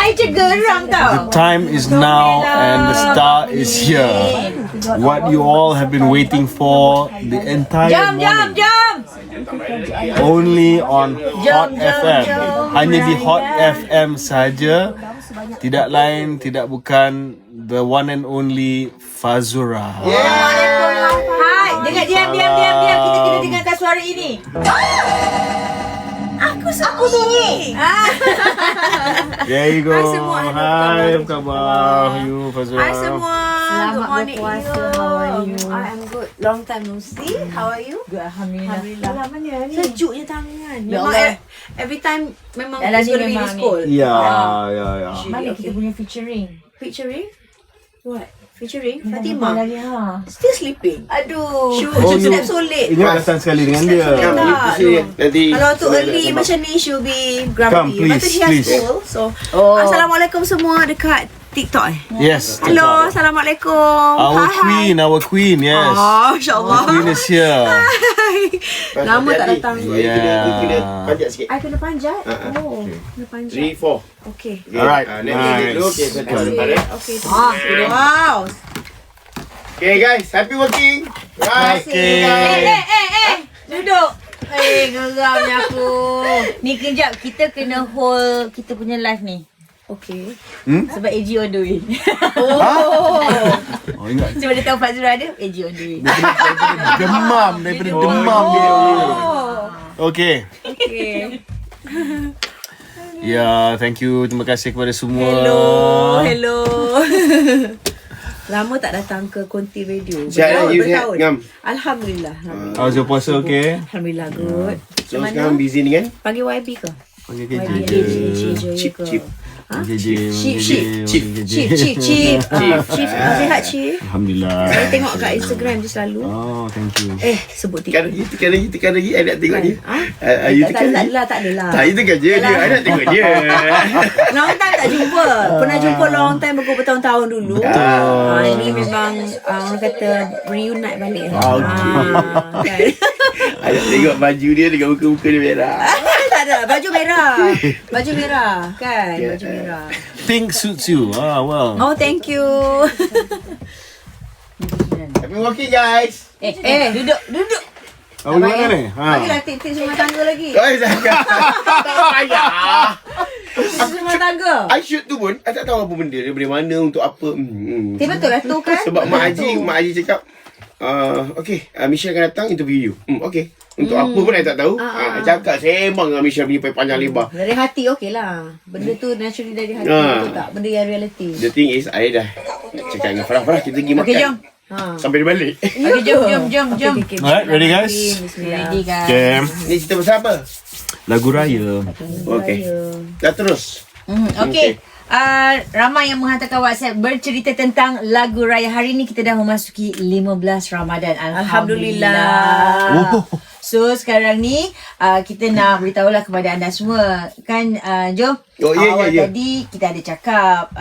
I je geram tau. The time is now and the star is here. What you all have been waiting for the entire morning. Jom. Only on Hot FM. Hanya di Hot FM saja. Tidak lain, tidak bukan the one and only Fazura. Hai, dengar diam. Kita kena dengarkan suara ini. Aku sunyi. There you go. Hai semua, Hai, apa khabar? You Fazura. Hai semua. Selamat Good morning. berpuasa. How are you? I am good. Long time no see. How are you? Good, Alhamdulillah. Lama ni. Sejuknya tangan. Ya Memang Allah. every time memang Dalam it's ni gonna be memang this ni. cold. Ya. Mana Okay. kita punya featuring? Featuring? What? Featuring? Nampak Fatimah. lagi ha. Still sleeping. Aduh. She slept so late. Ingat datang sekali dengan dia. Nanti Kalau tu early macam ni, she'll be grumpy. Come, please, Lepas tu she has please. school. So, Oh. Assalamualaikum semua dekat TikTok Yes. Hello, Assalamualaikum. Our queen, yes. Oh, insyaAllah. Our queen is here. Lama tak datang. Kena panjat sikit. I kena panjat? Oh, Okay. kena panjat. 3, 4. Okay. Alright, Next dulu. Okay, nice. Okay. Ah, Wow. Okay guys, happy working. Right. Eh, duduk. Geramnya aku. Ni kejap, kita kena hold kita punya live ni. Okay. Sebab AG on the way. Oh, ingat. Sebab dia tahu Fazura ada, AG on the way. Daripada demam dia. Okay. Okay. Ya, thank you. Terima kasih kepada semua. Hello. Lama tak datang ke Konti Radio. Sihat, you sihat, Ngam? Alhamdulillah. How's your puasa, okay? Alhamdulillah good. So sekarang busy dengan Panggil YB ke? Panggil YB KJ. Chip. Chief. Sihat Chief. Alhamdulillah. Saya tengok kat Instagram dia selalu. Oh, thank you. Sebut Tekan TikTok. lagi. I nak tengok dia. You Tak tekan lagi. adalah. Tak, you tekan je dia. I nak tengok dia. Long time tak jumpa. Pernah jumpa long time bertahun-tahun dulu. Ini memang orang kata reunite balik. Kan? I nak tengok baju dia dengan muka-muka dia merah. Tak ada. Baju merah. Kan? Baju merah. Pink suits you. Well. Oh, thank you. Happy working guys. Duduk. Apa mana ni? Bagilah tips-tips rumah tangga lagi. Oh, jangan. Tak payah. Tips rumah tangga. I shoot tu pun, I tak tahu apa benda. Daripada mana, untuk apa. Betul lah tu kan? Sebab Mak Haji cakap, okay, Michelle akan datang interview you. Okay. Untuk apa pun I tak tahu. Cakap sembang dengan Michelle punya panjang lebar. Dari hati okey lah. Benda tu naturally dari hati. Betul tak? Benda yang reality. The thing is, I dah cakap dengan Farah, kita pergi makan. Okay, jom. Sampai dia balik. Okay, jom. Alright, ready guys? Ready guys. Okay. Ni cerita pasal apa? Lagu raya. Okay. Dah terus. Okay. Ramai yang menghantarkan WhatsApp bercerita tentang lagu raya. Hari ni kita dah memasuki 15 Ramadan. Alhamdulillah. So sekarang ni kita nak beritahulah kepada anda semua. Kan Jom? Awal tadi kita ada cakap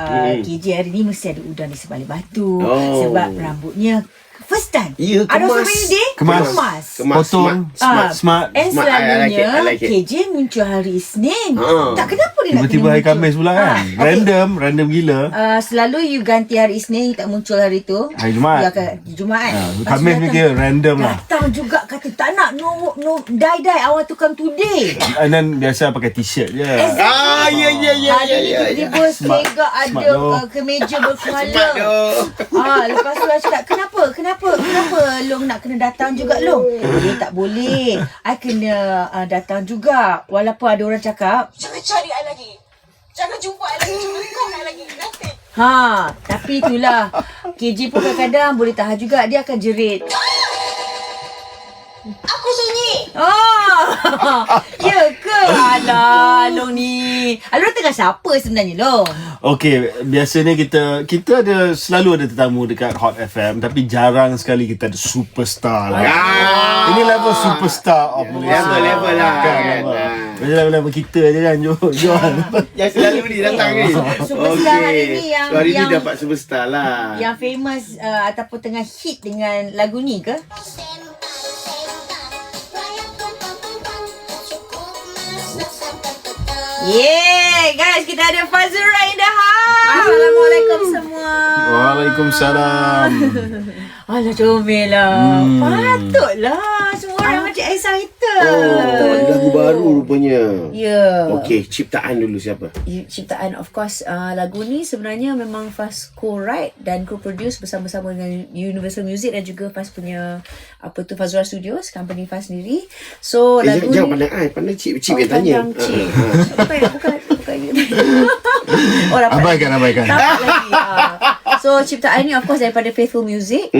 KJ hari ni mesti ada udang di sebalik batu. Sebab rambutnya first time. Ya, Ada so kemas. many day? Kemas. Potong. Smart. And Smart. selalunya I like it. KJ muncul hari Isnin. Tak kenapa dia nak Tiba-tiba kena hari muncul? Khamis pula kan? Random gila. Selalu you ganti hari Isnin, you tak muncul hari tu. Hari Jumaat. You akan Jumaat. Khamis ni kira random lah. Datang juga kata tak nak no die I want to come today. And then biasa pakai t-shirt je. Ya. Hari ni tiba-tiba segak ada doh. kemeja berkuala. Lepas tu I cakap kenapa Long nak kena datang juga Long. Tak boleh. I kena datang juga. Walaupun ada orang cakap Jangan cari I lagi. Jangan jumpa I lagi. Jangan call I lagi. Nanti. tapi itulah KJ pun kadang-kadang boleh tahan juga. Dia akan jerit. Aku sunyi. Ya ke? Alah Long ni. Long tengah siapa sebenarnya Long? Okay, biasanya kita selalu ada tetamu dekat Hot FM, tapi jarang sekali kita ada superstar lah. Ini level superstar of Malaysia. Level lah. Kan? Level kita je kan, Johan. Yang selalu ni datang ni. Superstar hari ni So hari ni yang dapat superstar lah. yang famous ataupun tengah hit dengan lagu ni ke? Yeah, guys, kita ada Fazura in the house. Assalamualaikum semua. Waalaikumsalam. Alah, comel lah. Patutlah semua orang macam excited. Oh, lagu baru rupanya. Ya. Okey, ciptaan dulu siapa? Ciptaan of course lagu ni sebenarnya memang Faz co-write dan co-produce bersama-sama dengan Universal Music dan juga Faz punya Fazura Studios, company Faz sendiri. So lagu jangan ni pandang cip yang tanya. pandang cip. Bukan you tanya. Oh, dapat. Abaikan. Dapat lagi. So ciptaan ni of course daripada Faithful Music.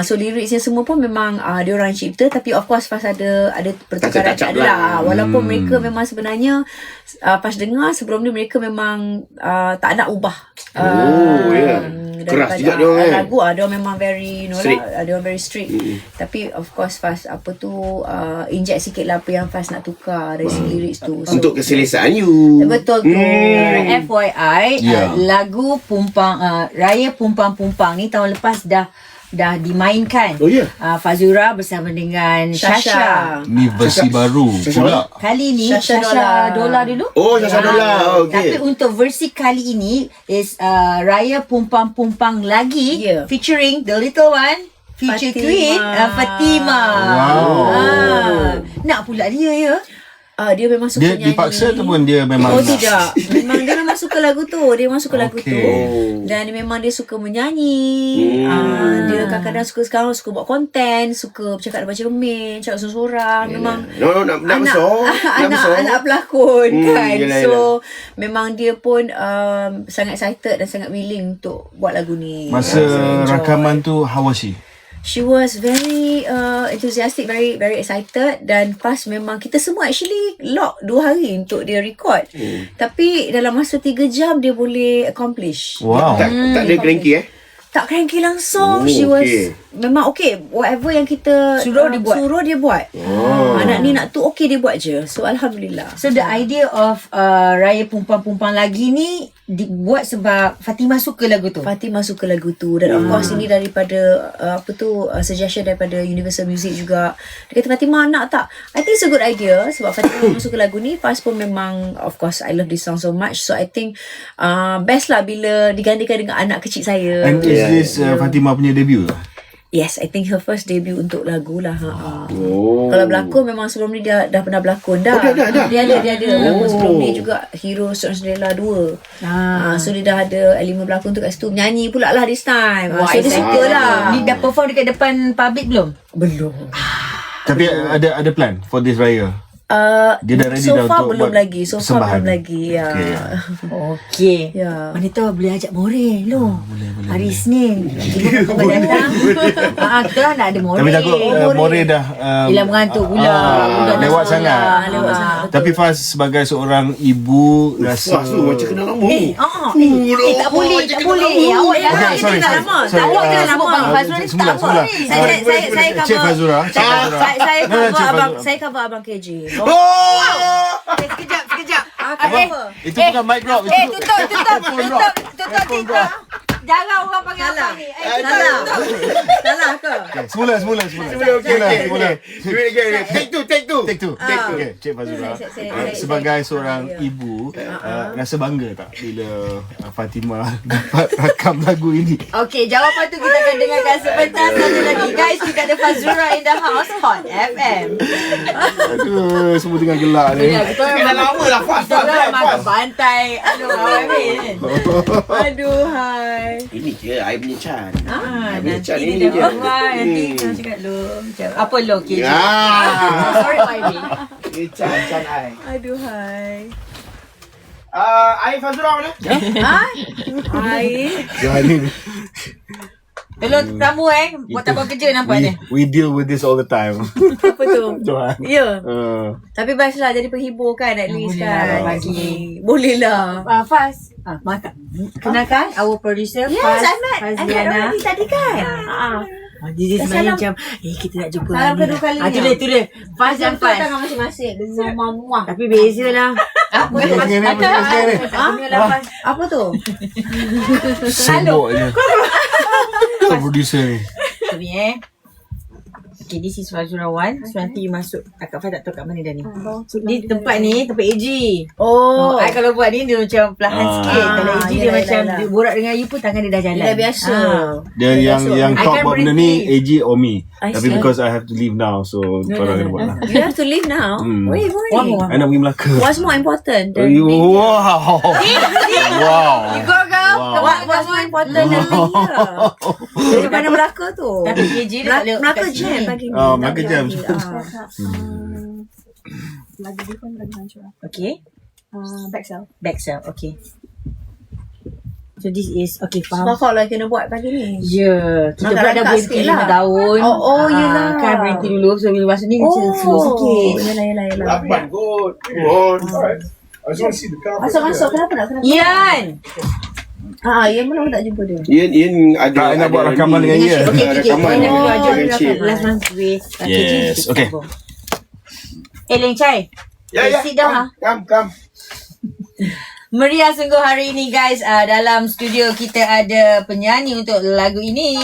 So liriksnya semua pun memang dia orang cipta, tapi of course Faz ada pertukaran Touch-up lah. Walaupun mereka memang sebenarnya Faz dengar sebelum ni mereka memang tak nak ubah. Keras juga dia orang lagu dia orang memang very strict. dia orang very strict. Tapi of course Faz inject sikit lah apa yang Faz nak tukar dari segi lyrics tu. So, Untuk keselesaan you. betul tu. FYI, lagu Raya Pumpang-Pumpang ni tahun lepas dah dimainkan. Oh, ya? Fazura bersama dengan Shasha. Ni versi baru pula. Kali ni Shasha Shasha Dola dulu. Oh, Shasha Dola. Tapi Okey. untuk versi kali ini is Raya Pumpang-Pumpang lagi, featuring the little one, feature Fatima. queen Fatima. Wow. Nak pula dia ya. Dia memang suka Dia nyanyi. dipaksa ataupun dia memang Oh nak? tidak. Memang dia memang suka lagu tu. Dia memang suka lagu tu. Okey. Dan memang dia suka menyanyi. Dia kadang-kadang sekarang suka buat konten, suka bercakap depan cermin, cakap sorang-sorang. Memang nak besar. anak pelakon kan. yelah. So memang dia pun sangat excited dan sangat willing untuk buat lagu ni. Masa rakaman tu, how was she? She was very enthusiastic, very very excited, dan pas memang kita semua actually lock 2 hari untuk dia record. Tapi dalam masa 3 jam dia boleh accomplish. Wow. Tak ada cranky Tak cranky langsung. Oh, She was okay. memang okay. Whatever yang kita Suruh dia buat. Suruh dia buat. Nak ni nak tu okay dia buat je. So alhamdulillah. So the idea of Raya Pumpang-Pumpang lagi ni dibuat sebab Fatima suka lagu tu. Fatima suka lagu tu, dan of course ini daripada suggestion daripada Universal Music juga. Dia kata, Fatima nak tak? I think it's a good idea sebab Fatima memang suka lagu ni. Faz pun memang, of course I love this song so much. So I think best lah bila digantikan dengan anak kecil saya. And is this Fatima punya debut? Yes, I think her first debut untuk lagu lah. Kalau berlakon memang sebelum ni dia dah pernah berlakon dah. dah. Dia ada berlakon sebelum ni juga, Hero Seorang Cinderella 2. So dia dah ada elemen berlakon tu kat situ. Menyanyi pula lah this time. So dia suka lah. Ni dah perform dekat depan public belum? Belum. Tapi ada plan for this raya? Dia dah ready so dah far untuk belum buat lagi. So far persembahan? belum lagi. Ya. Okay. Okey. Ya. Mana tahu boleh ajak More lo. Hari Isnin. Kita datang. Kita lah nak ada More. Tapi takut More dah Yelah mengantuk pula. Budak dah lewat sekolah. sangat. Lewat sangat. Tapi Faz sebagai seorang ibu rasa Faz tu macam kenal lama. Tak boleh. Awak Okay, jangan. sorry. Awak jangan sebut Bang Fazrul ni tak apa. Semula. Saya Cik cover. Fazura. Saya No, cover Cik abang. Fazura. Saya cover abang KJ. Sekejap. Itu bukan mic drop. Tutup. Jangan orang panggil apa ni. Salah ke? Semula. Take two. Okay, Cik Fazura. Sebagai seorang ibu, rasa bangga tak bila Fatima dapat rakam lagu ini? Okey, jawapan tu kita akan dengarkan sebentar satu lagi. Guys, kita ada Fazura in the house, Hot FM. Aduh, semua tengah gelak ni. Kita Dah lama lah Faz. makan bantai. Aduh, hai. Ini je I punya Chan. Nanti ini dia je. dah buat. Nanti kita cakap lo. Apa lo, KJ? Sorry, Ivy. Chan I. Aduh, hai. I Fazura mana? Hai. Jangan ni. Tolong tamu buat tambah kerja nampak ni. We deal with this all the time. Apa tu? Johan. Ya. Tapi best lah jadi penghibur kan, at least boleh kan. lah, bagi. Boleh lah. Faz. Makan. Kenalkan our producer Yes, Faz. I met Fazliana. already tadi kan. Dia sebenarnya macam kita nak jumpa Salam ni. kedua kalinya. Tu dia. Faz dan Faz. Tangan masing-masing. Muah. Tapi beza lah. Apa tu? Apa tu? Sibuk je. Producer ni. Ni Okay, this is Fazura 1. So nanti you masuk. Akak Fah tak tahu kat mana dah ni. So, ni tempat AG. Oh. I kalau buat ni dia macam perlahan sikit. Kalau AG dia yelah, macam yelah. dia borak dengan you pun tangan dia dah jalan. Dah biasa. Dia yang I talk can't about benda ni AG or me. I Tapi see. because I have to leave now, so korang kena buat lah. You have to leave now. Wait. One more. I nak pergi Melaka. What's more important than Wow. Wow. You go. What's more important than being here? Daripada Melaka tu. Tapi AG dia tak boleh Melaka kat sini. jam pagi ni. Melaka jam. Lagi dia pun lagi hancur lah. Okay. Back cell. Okay. So this is okay, faham. Sebab lah kena buat pagi ni. Ya, kita Agak pula dah langkah berhenti sikit 5 lah. tahun. Oh, yelah. Kan berhenti dulu. So bila masa ni macam slow sikit. Yelah. Lapan kot. Good. Masuk. Kenapa? Ian! Yang mana aku tak jumpa dia. Ian ada Tak, nak buat rakaman dengan Ian. Okay. Rakaman dengan Cik. Last one with Yes, okay. Leng Chai. Sit down. Come. Meriah sungguh hari ini guys. Dalam studio kita ada penyanyi untuk lagu ini.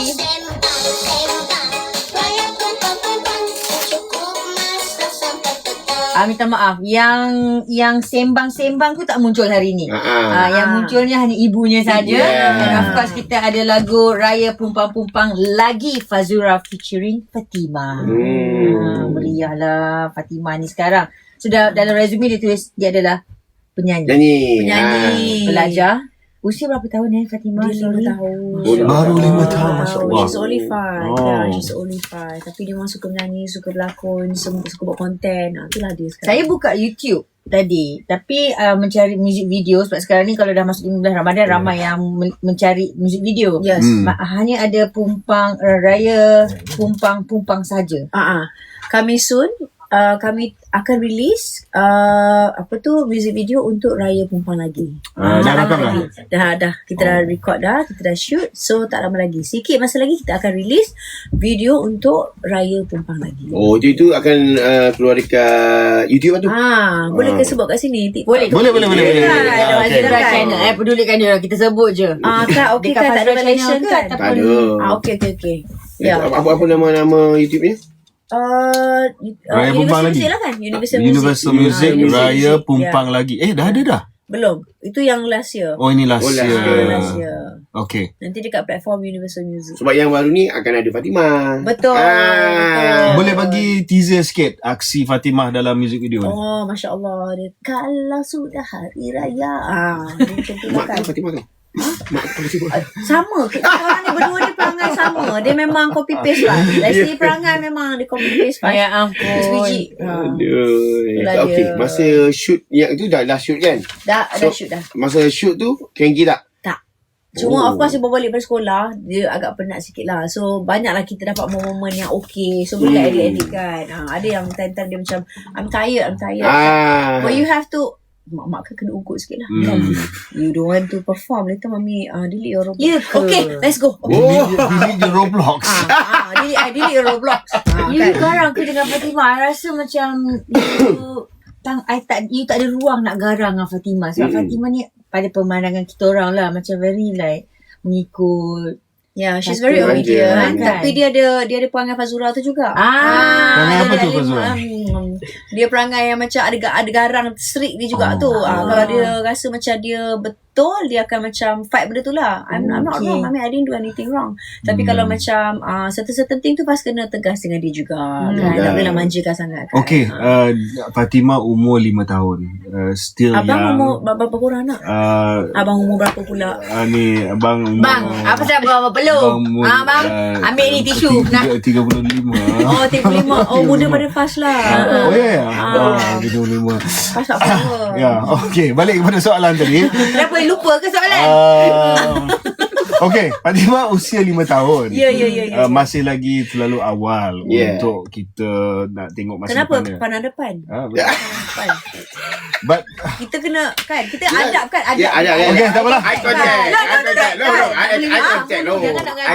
Minta maaf, yang sembang-sembang tu tak muncul hari ni. Yang munculnya hanya ibunya saja. Yeah. And of course kita ada lagu Raya Pumpang-Pumpang lagi Fazura featuring Fatimah. Meriah lah Fatimah ni sekarang. Sudah dalam resume dia tulis dia adalah penyanyi. Penyanyi. Pelajar. Usia berapa tahun Fatimah? Dia 5 tahun. Baru 5 tahun, Masya Allah. She's only 5. Oh. Yeah, she's only 5. Tapi dia memang suka menyanyi, suka berlakon, suka buat konten. Itulah dia sekarang. Saya buka YouTube tadi, tapi mencari music video sebab sekarang ni kalau dah masuk bulan Ramadan ramai yang mencari music video. Yes. Hanya ada Raya Pumpang saja. Coming soon. Kami akan release music video untuk Raya Pumpang lagi. Dah rakam dah? Dah. Kita dah record dah, kita dah shoot. So tak lama lagi. Sikit masa lagi kita akan release video untuk Raya Pumpang lagi. Oh, itu akan keluar dekat YouTube tu. Boleh ke sebut kat sini? Boleh. Boleh. Okay. Channel. Pedulikan dia. Kita sebut je. Kan, okay kan, tak ada Malaysian kan? Tak ada. Okay. Ya. Apa nama YouTube-nya? Raya Pumpang lagi. Music lah kan? Universal Music Raya Pumpang lagi. Dah ada dah? Belum. Itu yang last year. Oh, ini last year. Last year. Okay. Nanti dekat platform Universal Music. Sebab yang baru ni akan ada Fatimah. Betul. Boleh bagi teaser sikit aksi Fatimah dalam music video ni? Oh, Masya Allah. Dia, kalau sudah hari raya. Dia macam tu Mak kan. kan Fatimah tu? Mak Fatimah. Sama. Kita orang ni berdua ni perangai sama. Dia memang copy paste lah. Dari segi perangai memang dia copy paste lah. Ya ampun. Sebiji. Aduh. Okay, masa shoot yang tu dah shoot kan? Dah shoot dah. Masa shoot tu, Kengi tak? Tak. Cuma of course dia bawa balik dari sekolah, dia agak penat sikit lah. So banyaklah kita dapat momen yang okay. So boleh edit-edit kan. Ada yang time-time dia macam I'm tired. But you have to Mak kan kena ugut sikit lah. You don't want to perform, later mami delete your Roblox. Okay, let's go. Delete the Roblox. Delete your Roblox. You garang ke dengan Fatimah? I rasa macam you tak ada ruang nak garang dengan Fatimah. Sebab Fatimah ni pada pemandangan kita orang lah macam very like mengikut. Yeah, she's very obedient. Tapi dia ada perangai Fazura tu juga. Perangai apa tu Fazura? Dia perangai yang macam ada garang strict dia juga tu. Kalau dia rasa macam dia betul, dia akan macam fight benda tu lah. I'm not wrong. I mean, I didn't do anything wrong. Tapi kalau macam certain thing tu pas kena tegas dengan dia juga. Kan? Tak boleh nak manjakan sangat kan. Okay, Fatimah umur 5 tahun. Still Abang young. umur berapa korang nak? Abang umur berapa pula? Ni abang umur, Bang, apa sebab berapa belum? Bang, ambil ni tisu. 35. Oh, 35. Oh, muda pada Fas lah. Oh ya. 35. Fas tak apa. Ya, okay, balik kepada soalan tadi. Kenapa lupa ke soalan? Okay, Fatimah usia 5 tahun. Ya. Masih lagi terlalu awal untuk kita nak tengok masa Kenapa depannya. pandang depan? Depan. But Kita kena kan, kita adab kan, adab. Ya, ada. Okay, tak apalah. Eye contact. Eye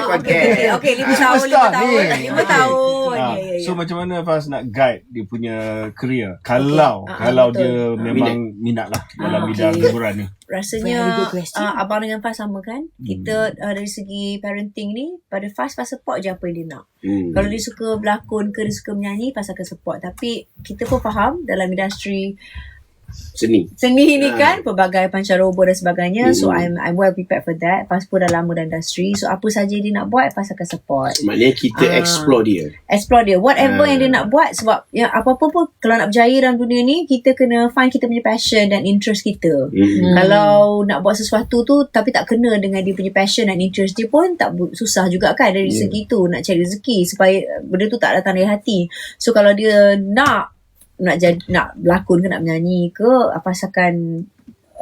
contact. Okay, 5 tahun. 5 tahun. So macam mana Faz nak guide dia punya career kalau betul. dia memang minat lah dalam bidang hiburan ni. Rasanya abang dengan Faz sama kan. Kita dari segi parenting ni, pada Faz support je apa yang dia nak. Kalau dia suka berlakon ke, dia suka menyanyi, Faz akan support. Tapi kita pun faham dalam industri seni ni kan pelbagai pancaroba dan sebagainya. So I'm well prepared for that. Faz pun dah lama dalam industri. So apa saja dia nak buat, Faz akan support. Maknanya kita explore dia. Whatever yang dia nak buat. Sebab apa-apa pun kalau nak berjaya dalam dunia ni, kita kena find kita punya passion dan interest kita. Kalau nak buat sesuatu tu tapi tak kena dengan dia punya passion dan interest dia pun susah juga kan. Dari segi tu nak cari rezeki supaya benda tu tak datang dari hati. So kalau dia nak berlakon ke, nak menyanyi ke, Faz akan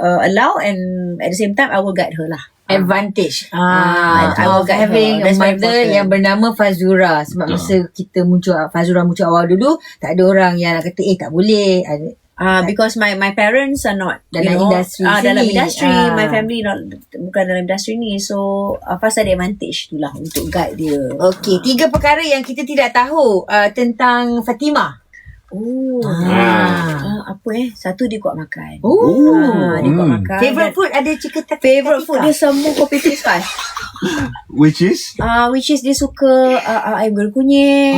allow, and at the same time I will guide her lah. Advantage I will guide having her. a mother yang bernama Fazura. Sebab masa kita Fazura muncul awal dulu, tak ada orang yang nak kata tak boleh. Because my parents are not dalam industri dalam industri. My family bukan dalam industri ni. So Faz ada advantage tu lah untuk guide dia. Okey, 3 perkara yang kita tidak tahu tentang Fatimah. Apa satu, dia kuat makan. Dia kuat makan. Favorite food ada cerita Favorite food dia semua kopi paste Faz. Which is dia suka ayam goreng kunyit.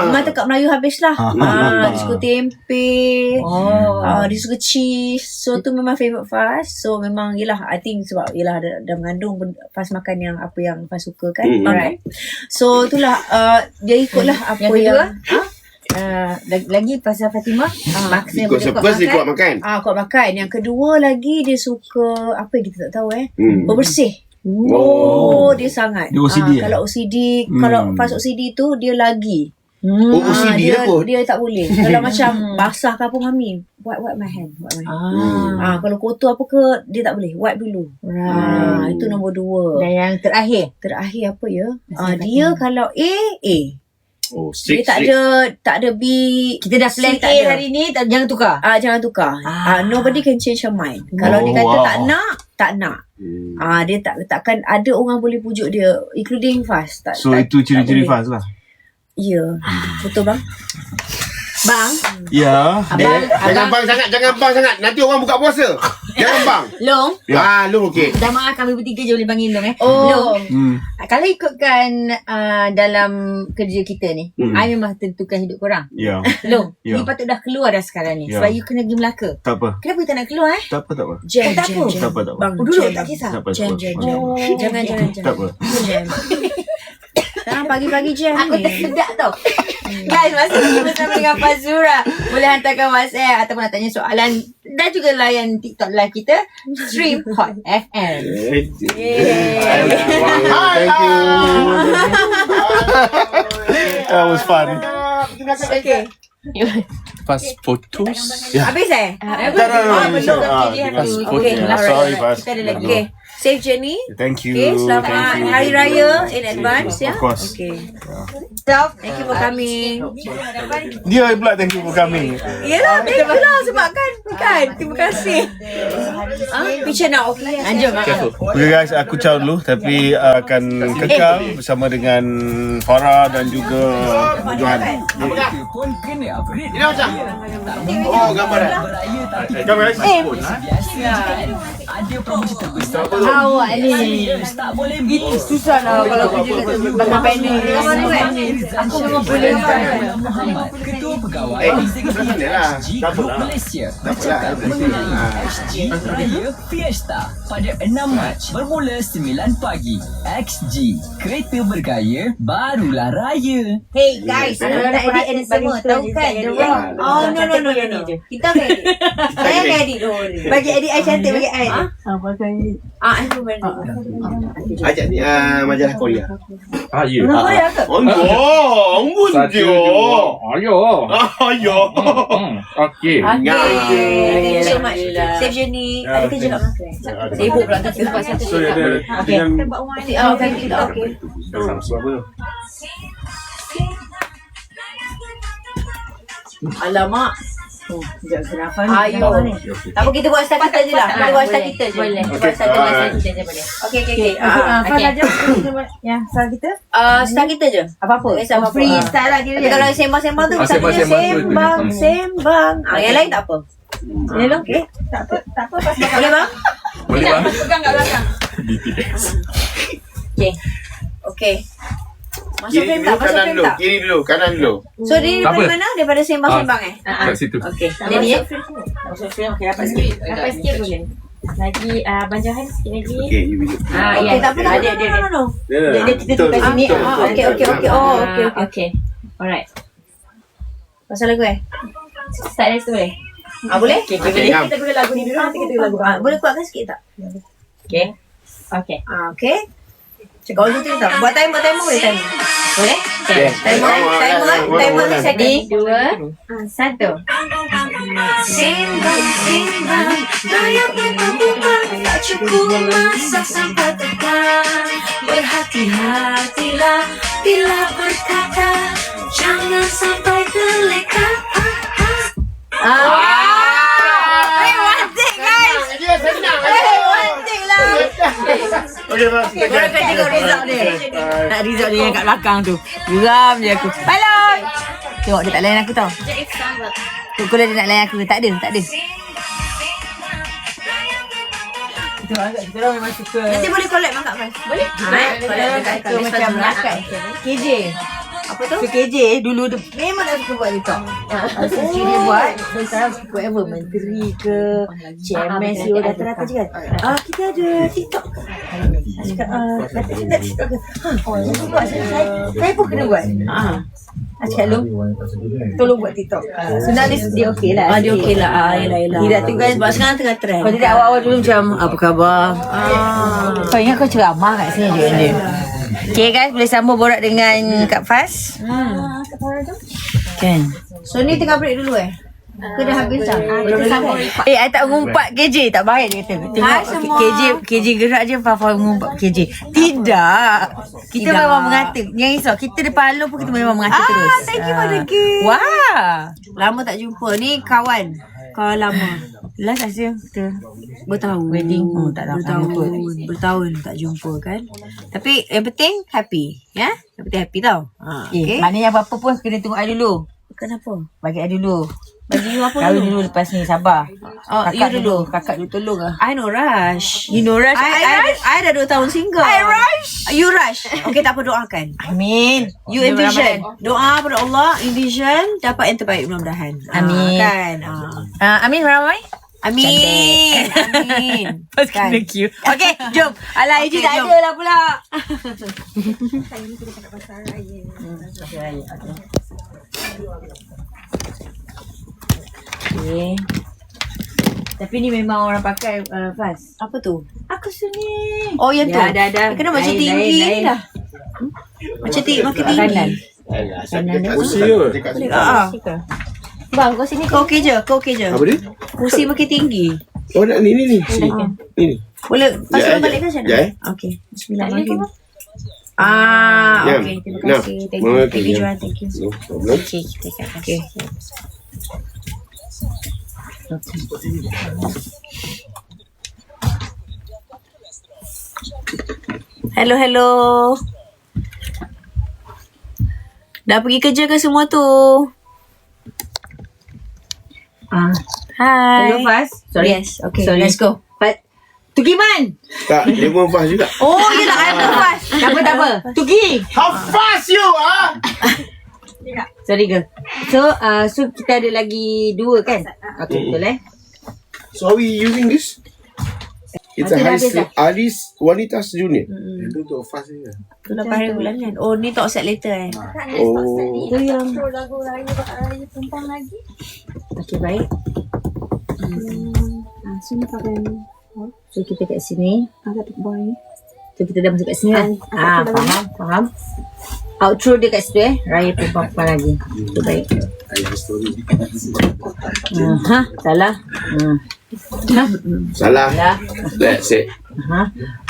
Mata kat Melayu habis lah. Dia suka tempe. Dia suka cheese. So tu memang favorite Faz. So memang yelah, I think sebab yelah dah mengandung, Faz makan yang apa yang Faz suka kan. Alright. So itulah dia ikutlah apa yang lagi pasal Fatimah, Because first dia kuat makan. Kuat makan. Yang kedua lagi, dia suka apa yang kita tak tahu berbersih. Dia sangat. Dia OCD kalau OCD, kalau Faz OCD tu dia lagi. OCD dia tak boleh. Kalau macam basah ke apa, mami wipe my hand. Kalau kotor apa ke, dia tak boleh, wipe dulu. Itu nombor 2. Dan yang terakhir apa ya? Dia kalau A strict, dia tak ada B. Kita dah plan A hari ni, jangan tukar. Jangan tukar. Nobody can change her mind. Kalau dia kata tak nak. Dia takkan ada orang boleh pujuk dia, including Faz. So itu ciri-ciri Faz lah. Ya. Betul bang? Bang. Ya. Jangan bang sangat. Nanti orang buka puasa. Jangan bang. Long. Long okey. Dah maaf, kami bertiga je boleh panggil Long Oh. Long. Kalau ikutkan dalam kerja kita ni, I memang tentukan hidup korang. Ya. Long, ni patut dah keluar dah sekarang ni. Sebab you kena pergi Melaka. Tak apa. Kenapa you tak nak keluar Tak apa. Jam. Tak apa. Bang, duduk tak kisah. Tak apa. Jangan. Tak apa. Jam. Pagi-pagi jam Aku ni. tersedak tau. Guys, masa ni bersama dengan Fazura, boleh hantarkan WhatsApp ataupun nak tanya soalan dan juga layan TikTok live kita, Stream Hot FM. Thank you. That was fun. Okay. Faz photos. Habis Belum. Okay, Sorry, Faz. kita ada lagi. Okay. Safe journey. Thank you. Okay, selamat Hari Raya in advance ya. Of course. Okay. Stop. Thank you for coming. Dia pula thank you for coming. Yelah, thank you lah sebab kan. Terima kasih. Picture now, okay. Anjur. Okay guys, aku ciao dulu tapi akan kekal bersama dengan Farah dan juga Johan. Ini macam. Gambar dah. Come guys. Ada promosi terbesar. Awak ni. Tak boleh Itu susah lah kalau kerja kat belakang panel. Aku memang boleh. Muhammad, Ketua Pegawai Sana lah. Group Malaysia bercakap mengenai XG Raya Fiesta pada 6 Mac bermula 9 pagi. XG, kereta bergaya barulah raya. Hey guys, kalau nak edit semua, tahu kan? The Rock. Oh, no. Kita akan edit. Saya akan edit. Bagi edit I cantik, bagi I. Aku balik. Ajak ni majalah Korea. Ya. Korea ke? Onggun je. Ayo. Okey. Thank you so much. Safe journey. Ada kerja kat mana? Sibuk pula kita buat satu. So ada dengan Okay. Alamak. Sekejap, kenapa ni? Ayo. Kenapa ni? Tak apa, kita buat start kita je lah. Kita buat start kita je. Boleh. Buat start kita je boleh. Okey. Faz aja. Ya, start kita. Start kita je. Apa-apa. Apa-apa. Freestyle lah kira. Tapi kalau sembang-sembang tu sembang. Yang lain tak apa. Hello. Okey. Tak apa. Pas Boleh bang? Boleh bang. Pegang kat belakang. Okey. Masuk Kiri frame dulu, tak? Masuk kanan frame dulu. tak? Kiri dulu, kanan dulu. So dia Tak daripada apa. mana? Daripada sembang-sembang Kat situ. Okey. Dia ni. Masuk frame. Okey, dapat sikit. Dapat sikit boleh. Lagi banjahan sikit lagi. Okay, you will. Okey, tak apa. No. Dia kita tukar sini. Okey. Oh, okey. Okay. Alright. Pasal lagu Start dari situ boleh? boleh? Okey, Okay, boleh. ngam. Kita guna lagu ni dulu, nanti kita guna lagu. Boleh kuatkan sikit tak? Okey. Okay. Okey. Cakap orang tu tak. Buat timer boleh timer. Boleh? Okay. Timer ni second. 2, 1. Sembang, bayang membuat tak cukup masa sampai tekan. Berhati-hatilah bila berkata, jangan sampai terleka. Romantik guys. Romantik lah. Okay, bang. Korang kena tengok result dia. Tak result dia yang kat belakang tu. Geram je aku. Baloi. Tengok dia tak layan aku tau. Kalau dia nak layan aku. Tak ada. Kita orang memang suka. Nanti boleh collect mak Kak Faz. Boleh? Kita macam rakat. KJ. Apa tu? So KJ dulu dia memang tak suka buat TikTok. Suci dia buat. So sekarang suka whatever. Menteri ke chairman CEO datang-datang je kan. Kita ada TikTok. Cakap kata kita ada TikTok ke. Saya buat. Saya pun kena buat. Cakap lu tolong buat TikTok. So now dia okey lah. Dia okey lah. Yelah. Tidak tu kan. Sebab sekarang tengah trend. Kalau tidak awal-awal dulu macam apa khabar. Kau ingat kau ceramah kat sini je dia. Okay guys, boleh sambung borak dengan Kak Faz. Kan. So ni tengah break dulu Ke dah habis dah? Kita sambung. I tak ngumpat KJ. Tak baik dia kata. Tengok KJ gerak je Faham ngumpat KJ. Tidak. Kita memang mengata. Jangan risau. Kita depan Alor pun kita memang mengata terus. Thank you Madaki. Wah. Lama tak jumpa. Ni kawan lama. Last aja kita Bertahun. wedding. Tak tahu. Bertahun tak jumpa kan. Tapi yang penting happy. Ya? Yang penting happy tau. Okay. Maknanya apa-apa pun kena tunggu I dulu. Kenapa? Bagi I dulu. Bagi you apa Kahwin dulu? dulu lepas ni. Sabar. You dulu. Kakak dulu tolong lah. I no rush. You know rush. I dah 2 tahun single. I rush. You rush. Okay, tak apa, doakan. Amin. You envision. Doa pada Allah, envision dapat yang terbaik mudah-mudahan. Amin. Kan? Amin ramai. Amin. Amin. Pas kena queue. Okay, jom. Alah, Okay, Iji tak jom. ada lah pula. Okay. Tapi ni memang orang pakai Faz. Apa tu? Aku sini. Oh, yang tu. Dah. Kena macam Lain, tinggi lain. dah. Macam makin tinggi. Kanan. Kursi ke? Bang, kau sini kau okey je. Apa dia? Kursi makin tinggi. Oh, nak ni. Ni. Boleh pasal Ya, balik kan macam ya. mana? Okey. Bismillahirrahmanirrahim. Ya. Okey. Terima kasih. Thank you. Okey, Thank you, ya. Johan. Thank you. No problem. Okay, kita ikat. Okay. Hello. Dah pergi kerja ke semua tu? Hai. Hello Faz. Sorry. Yes, okay. Sorry. Let's go. Tukiman. Tak, dia pun fast juga. Oh, yelah, I pun fast. Tak apa. Tuki. How fast you Sorry girl. So kita ada lagi 2 kan? Okay, betul So are we using this? It's a Habis dah. Alice Wanitas Junior. Itu untuk fast je. Tu 8 hari bulan kan? Oh, ni talk set later Oh. Tu yang Lagu raya tumpang lagi. okay, baik. Sini pakai So kita kat sini. agak boy. So kita dah masuk kat sini kan? Faham. Outro dia kat situ Raya Tumpang lagi. Okay, baik. Ayah story. Salah. Salah. That's it.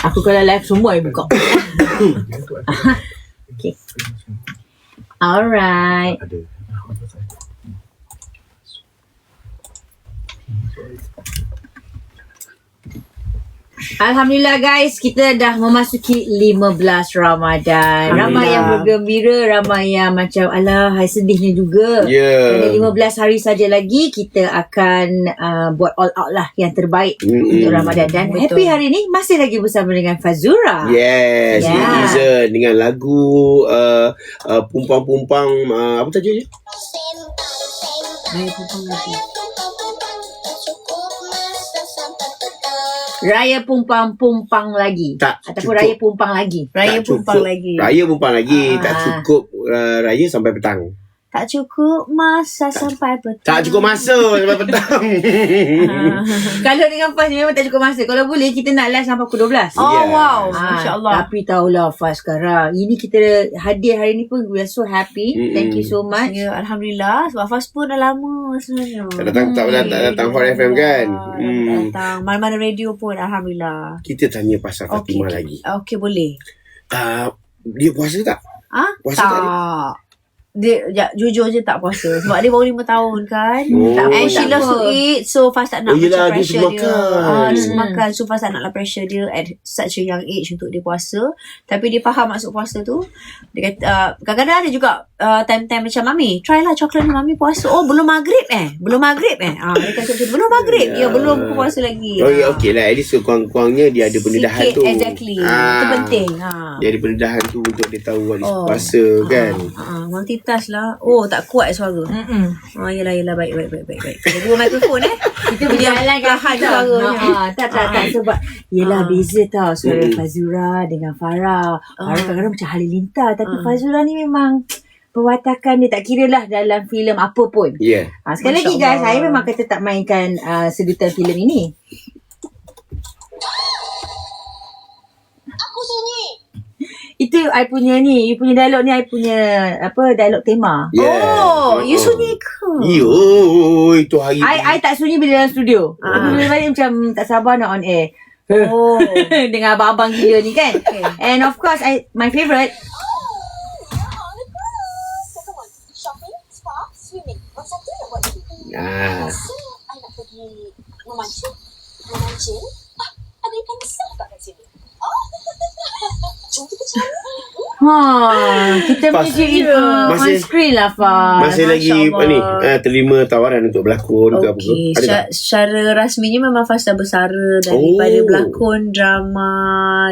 Aku kalau live semua I buka. Okay. Alright. Alhamdulillah guys, kita dah memasuki 15 Ramadan. Ramai yang bergembira, ramai yang macam alah, hai sedihnya juga. Ya. Dan 15 hari saja lagi kita akan buat all out lah yang terbaik untuk Ramadan. Dan happy hari ni masih lagi bersama dengan Fazura. Yes, netizen dengan lagu pumpang-pumpang apa tajuknya? Raya Pumpang lagi. Tak Ataupun cukup. Raya Pumpang lagi. Raya Tak pumpang cukup. lagi. Raya pumpang lagi. Tak cukup raya sampai petang. Tak cukup masa sampai petang. Tak cukup masa sampai petang. Kalau dengan Faz memang tak cukup masa. Kalau boleh kita nak live sampai pukul 12. Oh Yeah. wow, Masya Allah. Tapi tahulah Faz sekarang. Ini kita hadir hari ni pun we are so happy. Thank you so much. Ya, Alhamdulillah. Sebab Faz pun dah lama sebenarnya. Tak datang Hot FM kan? Datang mana-mana radio pun. Alhamdulillah. Kita tanya pasal Fatimah lagi. Okey, boleh. Dia puasa tak? Puasa tak dia? Dia jujur je tak puasa. Sebab dia baru 5 tahun kan. Oh. And she loves to eat. So Faz tak nak yelah, dia pressure suka dia. makan. Dia suka makan. So Faz tak naklah pressure dia at such a young age untuk dia puasa. Tapi dia faham maksud puasa tu. Dia kata kadang-kadang ada juga time-time macam Mami, try lah coklat ni Mami puasa. Oh belum maghrib Belum maghrib Dia kata macam belum maghrib. Ya belum puasa lagi. Oh ya, okey lah. At least kurang-kurangnya dia ada pendedahan Sikit, tu. exactly. Itu penting. Dia ada pendedahan tu untuk dia tahu what is puasa kan. Multitask lah. Oh tak kuat suara. Yelah baik. Ada 2 mikrofon Kita berjalan kat suara. Tak sebab yelah beza tau suara Fazura dengan Farah. Farah kadang-kadang macam halilintar tapi Fazura ni memang perwatakan dia tak kira lah dalam filem apa pun. Ya. Sekali lagi guys, saya memang kata tak mainkan sedutan filem ini. Aku sunyi. Itu I punya ni, you punya dialog ni I punya dialog tema. You sunyi ke? Yo, itu hari I tak sunyi bila dalam studio. Tapi bila balik macam tak sabar nak on air. Dengan abang-abang gila ni kan. And of course my favourite Come on. Shopping, spa, swimming. Masa tu nak buat ni. Rasa I nak pergi memancing. Ada ikan besar tak kat sini? Jom kita cari. kita Faz. mesti on Masih- screen lah Faz. masih lagi ni terima tawaran untuk berlakon ke apa ke? Okey, Ada tak? secara rasminya memang Faz dah bersara daripada berlakon drama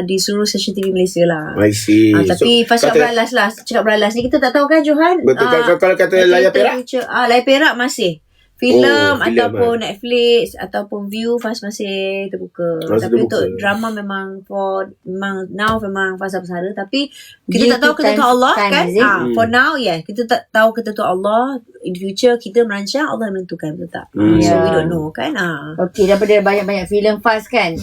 di seluruh stesen TV Malaysia lah. I see. Tapi Faz cakap beralas lah. Cakap beralas ni kita tak tahu kan Johan? Betul. Kalau kata layar perak? Layar perak masih. Filem filem ataupun Netflix ataupun View Faz masih terbuka. Masih Tapi terbuka. untuk drama memang now memang Faz dah bersara. Tapi Due kita tak tahu to ketentuan time- Allah time, kan. is it? For now kita tak tahu ketentuan Allah. In the future kita merancang, Allah yang menentukan, betul tak? So Yeah. we don't know kan. Okay, daripada banyak-banyak filem Faz kan,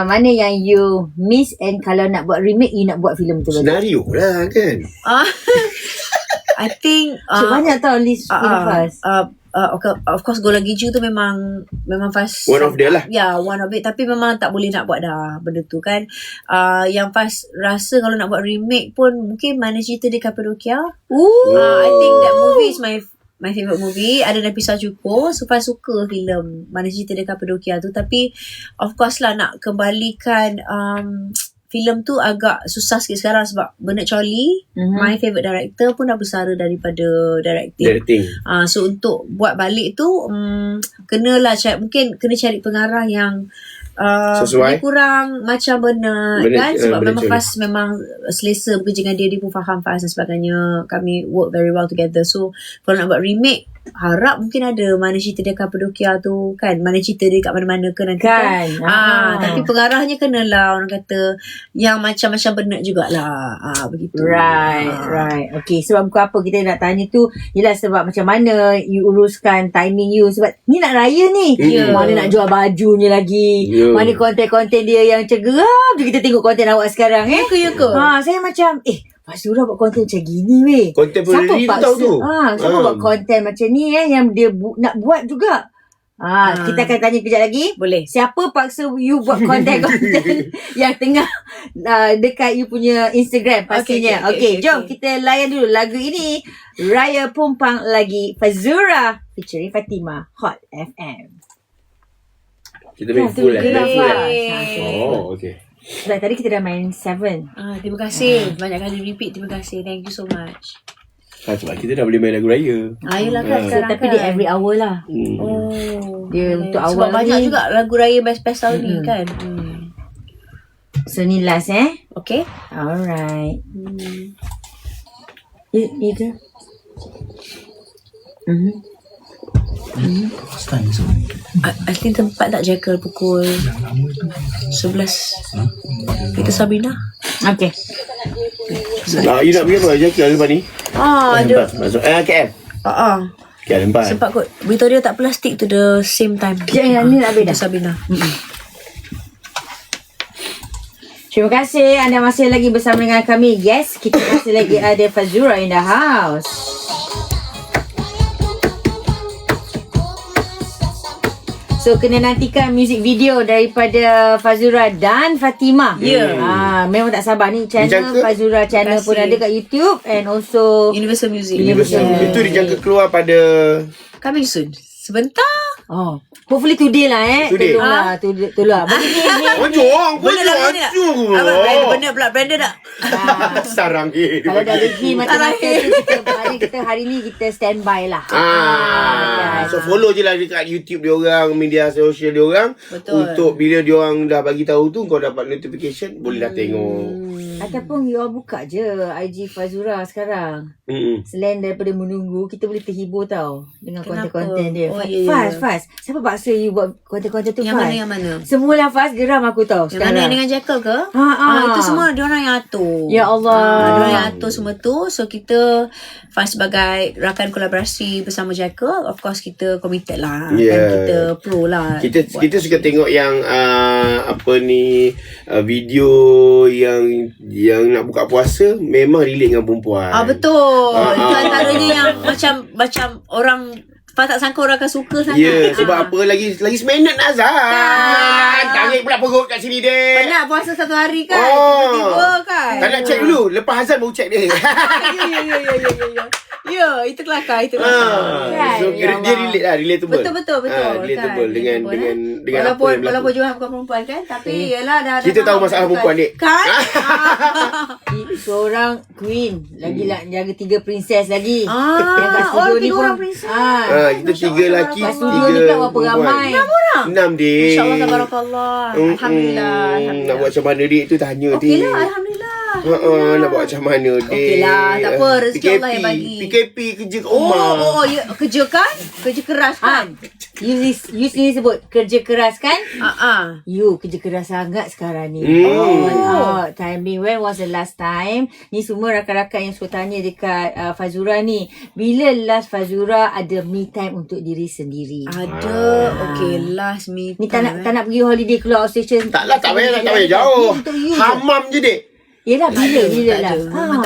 mana yang you miss and kalau nak buat remake, you nak buat filem tu lagi? Senario lah kan. I think So banyak tau list filem Faz. okay, of course Gola Giju tu memang Faz One of them lah. Ya, one of it. Tapi memang tak boleh nak buat dah benda tu kan. Yang Faz rasa kalau nak buat remake pun mungkin Mana Cerita di Cappadocia. I think that movie is my favourite movie. Ada Nafisa Cuko. So Faz suka filem Mana Cerita di Cappadocia tu. Tapi of course lah nak kembalikan filem tu agak susah sikit sekarang sebab Bernard Chorley, my favourite director pun dah bersara daripada Directing. So untuk buat balik tu kenalah mungkin kena cari pengarah yang Sesuai. lebih kurang macam Bernard kan, sebab Bernard memang Chorley. Faz memang selesa bekerja dengan dia pun faham Faz dan sebagainya. Kami work very well together. So kalau nak buat remake, harap mungkin ada Mana Cerita di Cappadocia tu kan, Mana Cerita dia kat mana-mana ke nanti kan. Tapi pengarahnya kenalah orang kata yang macam-macam Bernard jugalah. Begitu. Right. Okay, sebab bukan apa kita nak tanya tu, yelah sebab macam mana you uruskan timing you. Sebab ni nak raya ni. Mana nak jual bajunya lagi. Mana konten-konten dia yang macam geram je kita tengok konten awak sekarang Ya ke? Saya macam Fazura buat konten macam gini weh. Contemporary tu tahu tu. Siapa buat konten macam ni yang dia nak buat juga. Kita akan tanya kejap lagi. Boleh. Siapa paksa you buat konten-konten yang tengah dekat you punya Instagram pastinya. Okay, jom kita layan dulu lagu ini. Raya Pumpang lagi Fazura featuring Fatimah, Hot FM. Kita main full lah. Kita Main full lah. full. Oh, okay. Sebab tadi kita dah main 7. Terima kasih. Banyak kali repeat. Terima kasih. Thank you so much. Sebab kita dah boleh main lagu raya. Ayolah kan sekarang Tapi kan. dia every hour lah. Oh. Dia untuk Sebab awal banyak ni. juga lagu raya best-best tahun ni kan. So ni last Okay. Alright. Ida. I think tempat tak Jekyll pukul 11. Kita Sabrina. Okay. You nak pergi apa? Jakarta lepas ni? Ada. Masuk KL. KL Lempar. Sempat kot. Beritahu dia tak plastik to the same time. Yang ni nak beda. Kita Sabrina. Terima kasih anda masih lagi bersama dengan kami. Yes, kita masih lagi ada Fazura in the house. So kena nantikan music video daripada Fazura dan Fatimah. Memang tak sabar ni channel Dijangka? Fazura channel pun ada kat YouTube and also Universal Music. Itu dijangka keluar pada Coming soon. Sebentar. hopefully today lah Today. Tolong. Ojong. Benda lagu ni tak? Benda pula Brandon tak? Sarang Kalau dah rezeki macam-macam kita hari ni kita standby lah. So follow je lah dekat YouTube diorang, media sosial diorang. Betul. Untuk bila diorang dah bagi tahu tu kau dapat notification, boleh dah tengok. Ataupun you all buka je IG Fazura sekarang. Selain daripada menunggu, kita boleh terhibur tau dengan konten-konten dia. Faz. Siapa paksa you buat konten-konten tu, Faz? Yang mana? Semualah Faz geram aku tau Yang sekarang. mana yang dengan Jekyll ke? Itu semua diorang yang atur. Ya Allah. Diorang yang atur semua tu. So kita Faz sebagai rakan kolaborasi bersama Jekyll, of course kita committed lah. Dan kita pro lah. Kita suka tengok yang video yang nak buka puasa memang relate dengan perempuan. Betul. Itu antaranya yang macam orang tak sangka orang akan suka sangat. Sebab apa lagi seminit azan. Tarik pula perut kat sini dek. Penat puasa satu hari kan. Tiba-tiba kan. Tak nak check dulu. Lepas azan baru check dia. Ya, itu kelakar. So dia relate lah, relatable. Betul. Relatable kan? dengan apa yang berlaku. Walaupun Johan bukan perempuan kan, tapi yalah dah Kita tahu masalah perempuan dek. Kan? Seorang queen lagi lah jaga 3 princess lagi. Yang kat studio ni 3 pun orang princess. Kita 3 lelaki, kat studio ni kan berapa ramai? 6 dek. InsyaAllah tabarakallah. Alhamdulillah. Nak buat macam mana dek tu tanya dek. Okey lah, Alhamdulillah. Nak buat macam mana dek. Okey lah, tak apa, rezeki Allah yang bagi. PKP kerja kat rumah. Ya, kerja kan? Kerja keras kan? You sendiri sebut kerja keras kan? You kerja keras sangat sekarang ni. Timing, when was the last time? Ni semua rakan-rakan yang suka tanya dekat Fazura ni, bila last Fazura ada me time untuk diri sendiri? Ada. Okay, last me time. Ni tak nak pergi holiday keluar outstation. Tak payah jauh. Hamam je dek. Yelah, bila lah. Memang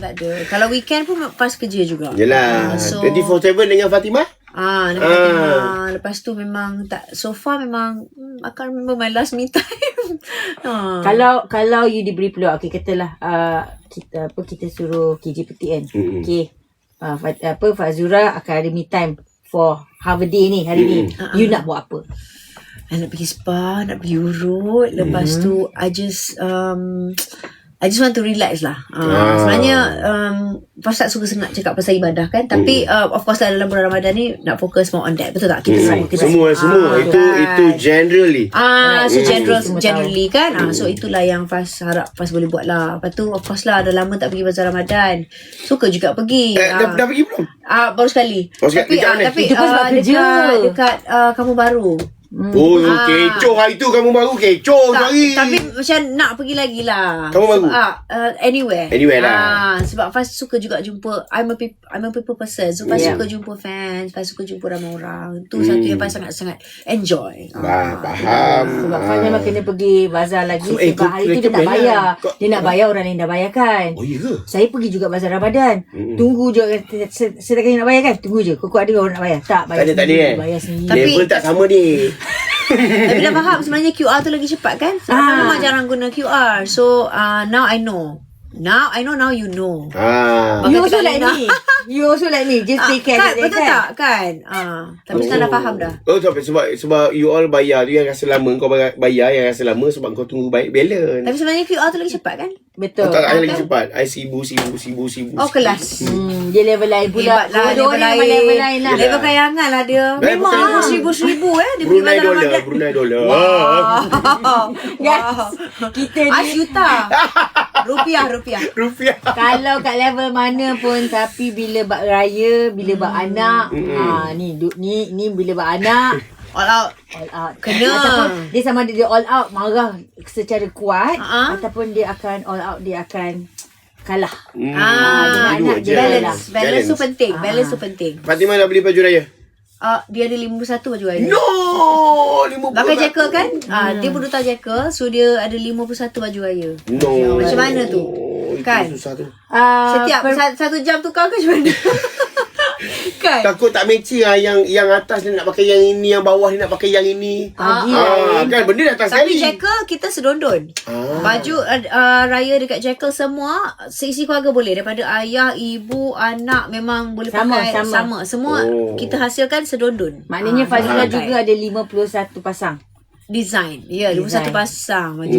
tak ada. Kalau weekend pun pas kerja juga. Yelah, 24/7 dengan Fatimah. Dengan Fatimah. Lepas tu memang tak, so far memang I can't remember my last me time. Kalau you diberi peluang, okay, katalah kita suruh KJPT kan. Okay. Fazura akan ada me time for half a day ni hari ni. You nak buat apa? Nak pergi spa, nak pergi urut. Lepas tu I just want to relax lah. Sebenarnya pasal suka senang cakap pasal ibadah kan. Tapi of course lah dalam bulan Ramadan ni nak fokus more on that. Betul tak? Semua itu generally. So generally kan. So itulah yang Faz harap Faz boleh buat lah. Lepas tu of course lah dah lama tak pergi bazar Ramadan. Suka juga pergi. Dah pergi belum? Baru sekali. Tapi Itu pun sebab kerja. Dekat Kamu Baru. Kecoh hari tu kamu baru kecoh hari. Tapi macam nak pergi lagi lah. Kamu baru? Anywhere lah. Sebab Faz suka juga jumpa, I'm a people person. So Faz suka jumpa fans, Faz suka jumpa ramai orang. Tu satu yang Faz sangat-sangat enjoy. Faham. Sebab Faz memang kena pergi bazar lagi. Sebab hari tu dia nak bayar. Dia nak bayar orang lain dah bayarkan. Oh iya ke? Saya pergi juga bazar Ramadan. Tunggu je. Setakat nak bayar kan? Tunggu je. Kok ada orang nak bayar? Tak, bayar tak sendiri. ada Bayar sendiri. Level tak sama ni. Tapi dah faham sebenarnya QR tu lagi cepat kan. Sebab memang jarang guna QR. So now I know. Now I know, now you know. You also like me. You also like me. Just take care. Kan, betul tak? Kan? Tapi sekarang dah faham dah. Oh, sebab you all bayar tu yang rasa lama, kau bayar yang rasa lama sebab kau tunggu baik balance. Tapi sebenarnya QR tu lagi cepat kan? Betul. Tak ada lagi cepat. I sibu. Oh, kelas. Dia level lain pula. Hebat lah, Dua-dua level ni level lain lah. Level kayangan lah dia. Baik, Memang bukan seribu-seribu dia pergi Brunei bazar dollar. Ramadan. Brunei dollar. Guys, kita ni Juta. Rupiah. Rupiah. kalau kat level mana pun, tapi bila bak raya, bila bak anak, ni bila bak anak, All out. Kena. Ataupun dia sama ada dia all out marah secara kuat, ataupun dia akan all out, dia akan kalah. Dengan anak dia Balance tu penting. Balance tu penting. Fatimah dah beli baju raya? Dia ada 51 baju raya. No, 51. Pakai jacket kan? Dia pun duta jacket. So dia ada 51 baju raya. No. Macam mana tu? Kan? Itu susah tu. Setiap 1 jam tukar ke macam mana? Kan? Takut tak matching lah. Yang atas dia nak pakai yang ini, yang bawah dia nak pakai yang ini. Kan benda datang Tapi sekali. jacket kita sedondon. Baju raya dekat jacket semua seisi keluarga boleh. Daripada ayah, ibu, anak memang boleh pakai sama. Semua kita hasilkan sedondon. Maknanya Fazila juga ada 51 pasang Design. Ya, 21 pasang baju.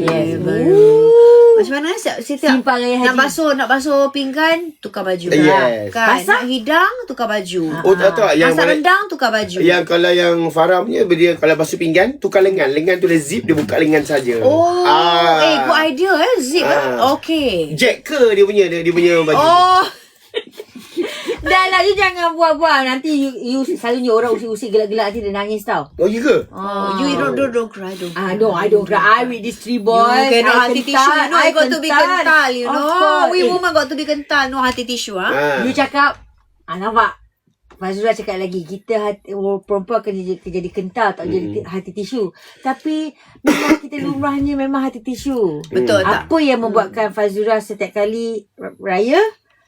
Macam mana setiap Simpang Raya nak Haji. basuh pinggan tukar baju. Yes. Kan? Masak? Nak hidang tukar baju. Oh, tak. Yang Masak mana- rendang tukar baju. Yang kalau yang Farah punya, dia kalau basuh pinggan, tukar lengan. Lengan tu dia zip, dia buka lengan saja. Good idea zip. Okay. Jack ke dia punya baju? Dah lah, you jangan buat-buat. Nanti you selalunya orang usik-usik gelak-gelak nanti dia nangis tau. Oh, ya ke? You don't cry. No, I don't cry. I with these 3 boys. You cannot I hati kental. tissue. You know, I got to be kental. You Of know, course. we woman got to be kental. No hati tissue. You cakap, nampak? Fazura cakap lagi, kita perempuan akan jadi kental, tak jadi hati tisu. Tapi memang kita lumrahnya memang hati tisu. Betul tak? Apa yang membuatkan Fazura setiap kali raya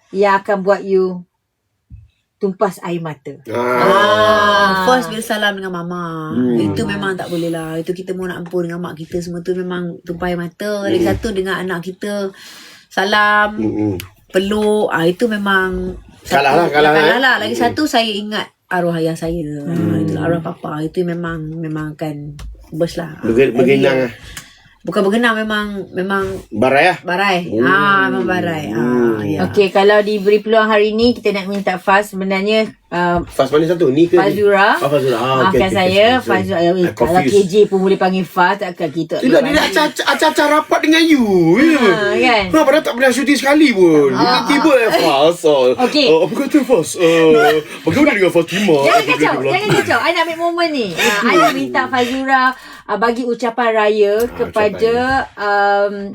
yang akan buat you tumpas air mata? First bila salam dengan mama. Itu memang tak boleh lah. Itu kita mau nak ampun dengan mak kita semua tu memang tumpah air mata. Lagi satu dengan anak kita salam, peluk. Itu memang Kalah lah. Lagi satu saya ingat arwah ayah saya. Itulah arwah papa. Itu memang akan burst lah. Bergenang lah. Bukan bergenang, memang Barai lah. barai. Memang barai. Ya. Okey, kalau diberi peluang hari ni, kita nak minta Faz sebenarnya Faz mana satu? Ni ke? Fazura. Fazura. Maafkan saya, Fazura. Kalau KJ pun boleh panggil Faz, takkan kita. Tidak, dia dah acah-acah rapat dengan you. Kan? Padahal tak pernah syuting sekali pun. Tiba-tiba Faz. Okey. Apa kata Faz? Bagaimana dengan Fatimah? Jangan kacau. I nak ambil momen ni. I nak minta Fazura bagi ucapan raya kepada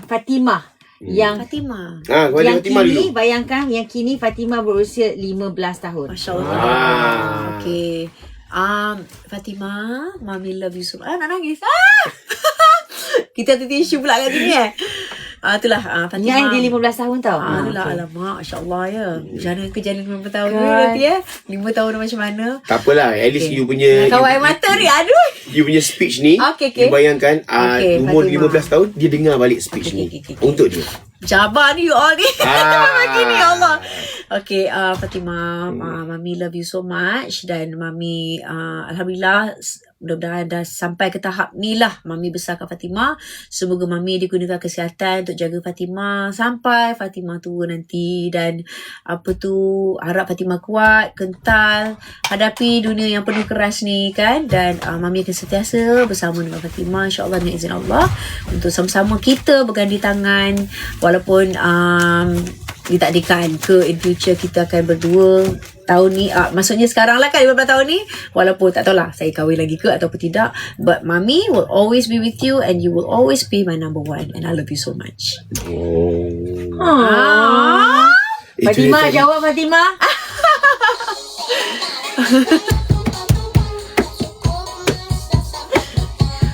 Fatimah. Yang Fatimah. Yang kini, bayangkan yang kini Fatimah berusia 15 tahun. Masya Allah. Okay. Fatimah, Mami love you so much. Nak nangis. Kita tu tisu pula kat sini itulah Fatimah. Yang dia 15 tahun tau. Itulah alamak, Masya-Allah ya. Macam mana kejadian 5 tahun ni nanti 5 tahun macam mana? Tak apalah, at least you punya Kawai mata ni, aduh. You punya speech ni, Okay. you bayangkan umur Fatimah. 15 tahun dia dengar balik speech ni untuk dia. Jabar ni you all ni. Begini ya Allah. Okay, Fatimah, Mami love you so much. Dan Mami Alhamdulillah mudah-mudahan dah sampai ke tahap ni lah Mami besarkan Fatimah. Semoga Mami digunakan kesihatan untuk jaga Fatimah sampai Fatimah tua nanti. Dan harap Fatimah kuat, kental, hadapi dunia yang penuh keras ni kan. Dan Mami akan sentiasa bersama dengan Fatimah, insyaAllah dengan izin Allah, untuk sama-sama kita berganding tangan. Walaupun ditakdirkan ke in future kita akan berdua tahun ni, maksudnya sekarang lah kan 15 tahun ni, walaupun tak tahulah saya kahwin lagi ke ataupun tidak, but Mami will always be with you and you will always be my number one and I love you so much. Fatimah, jawab Fatimah.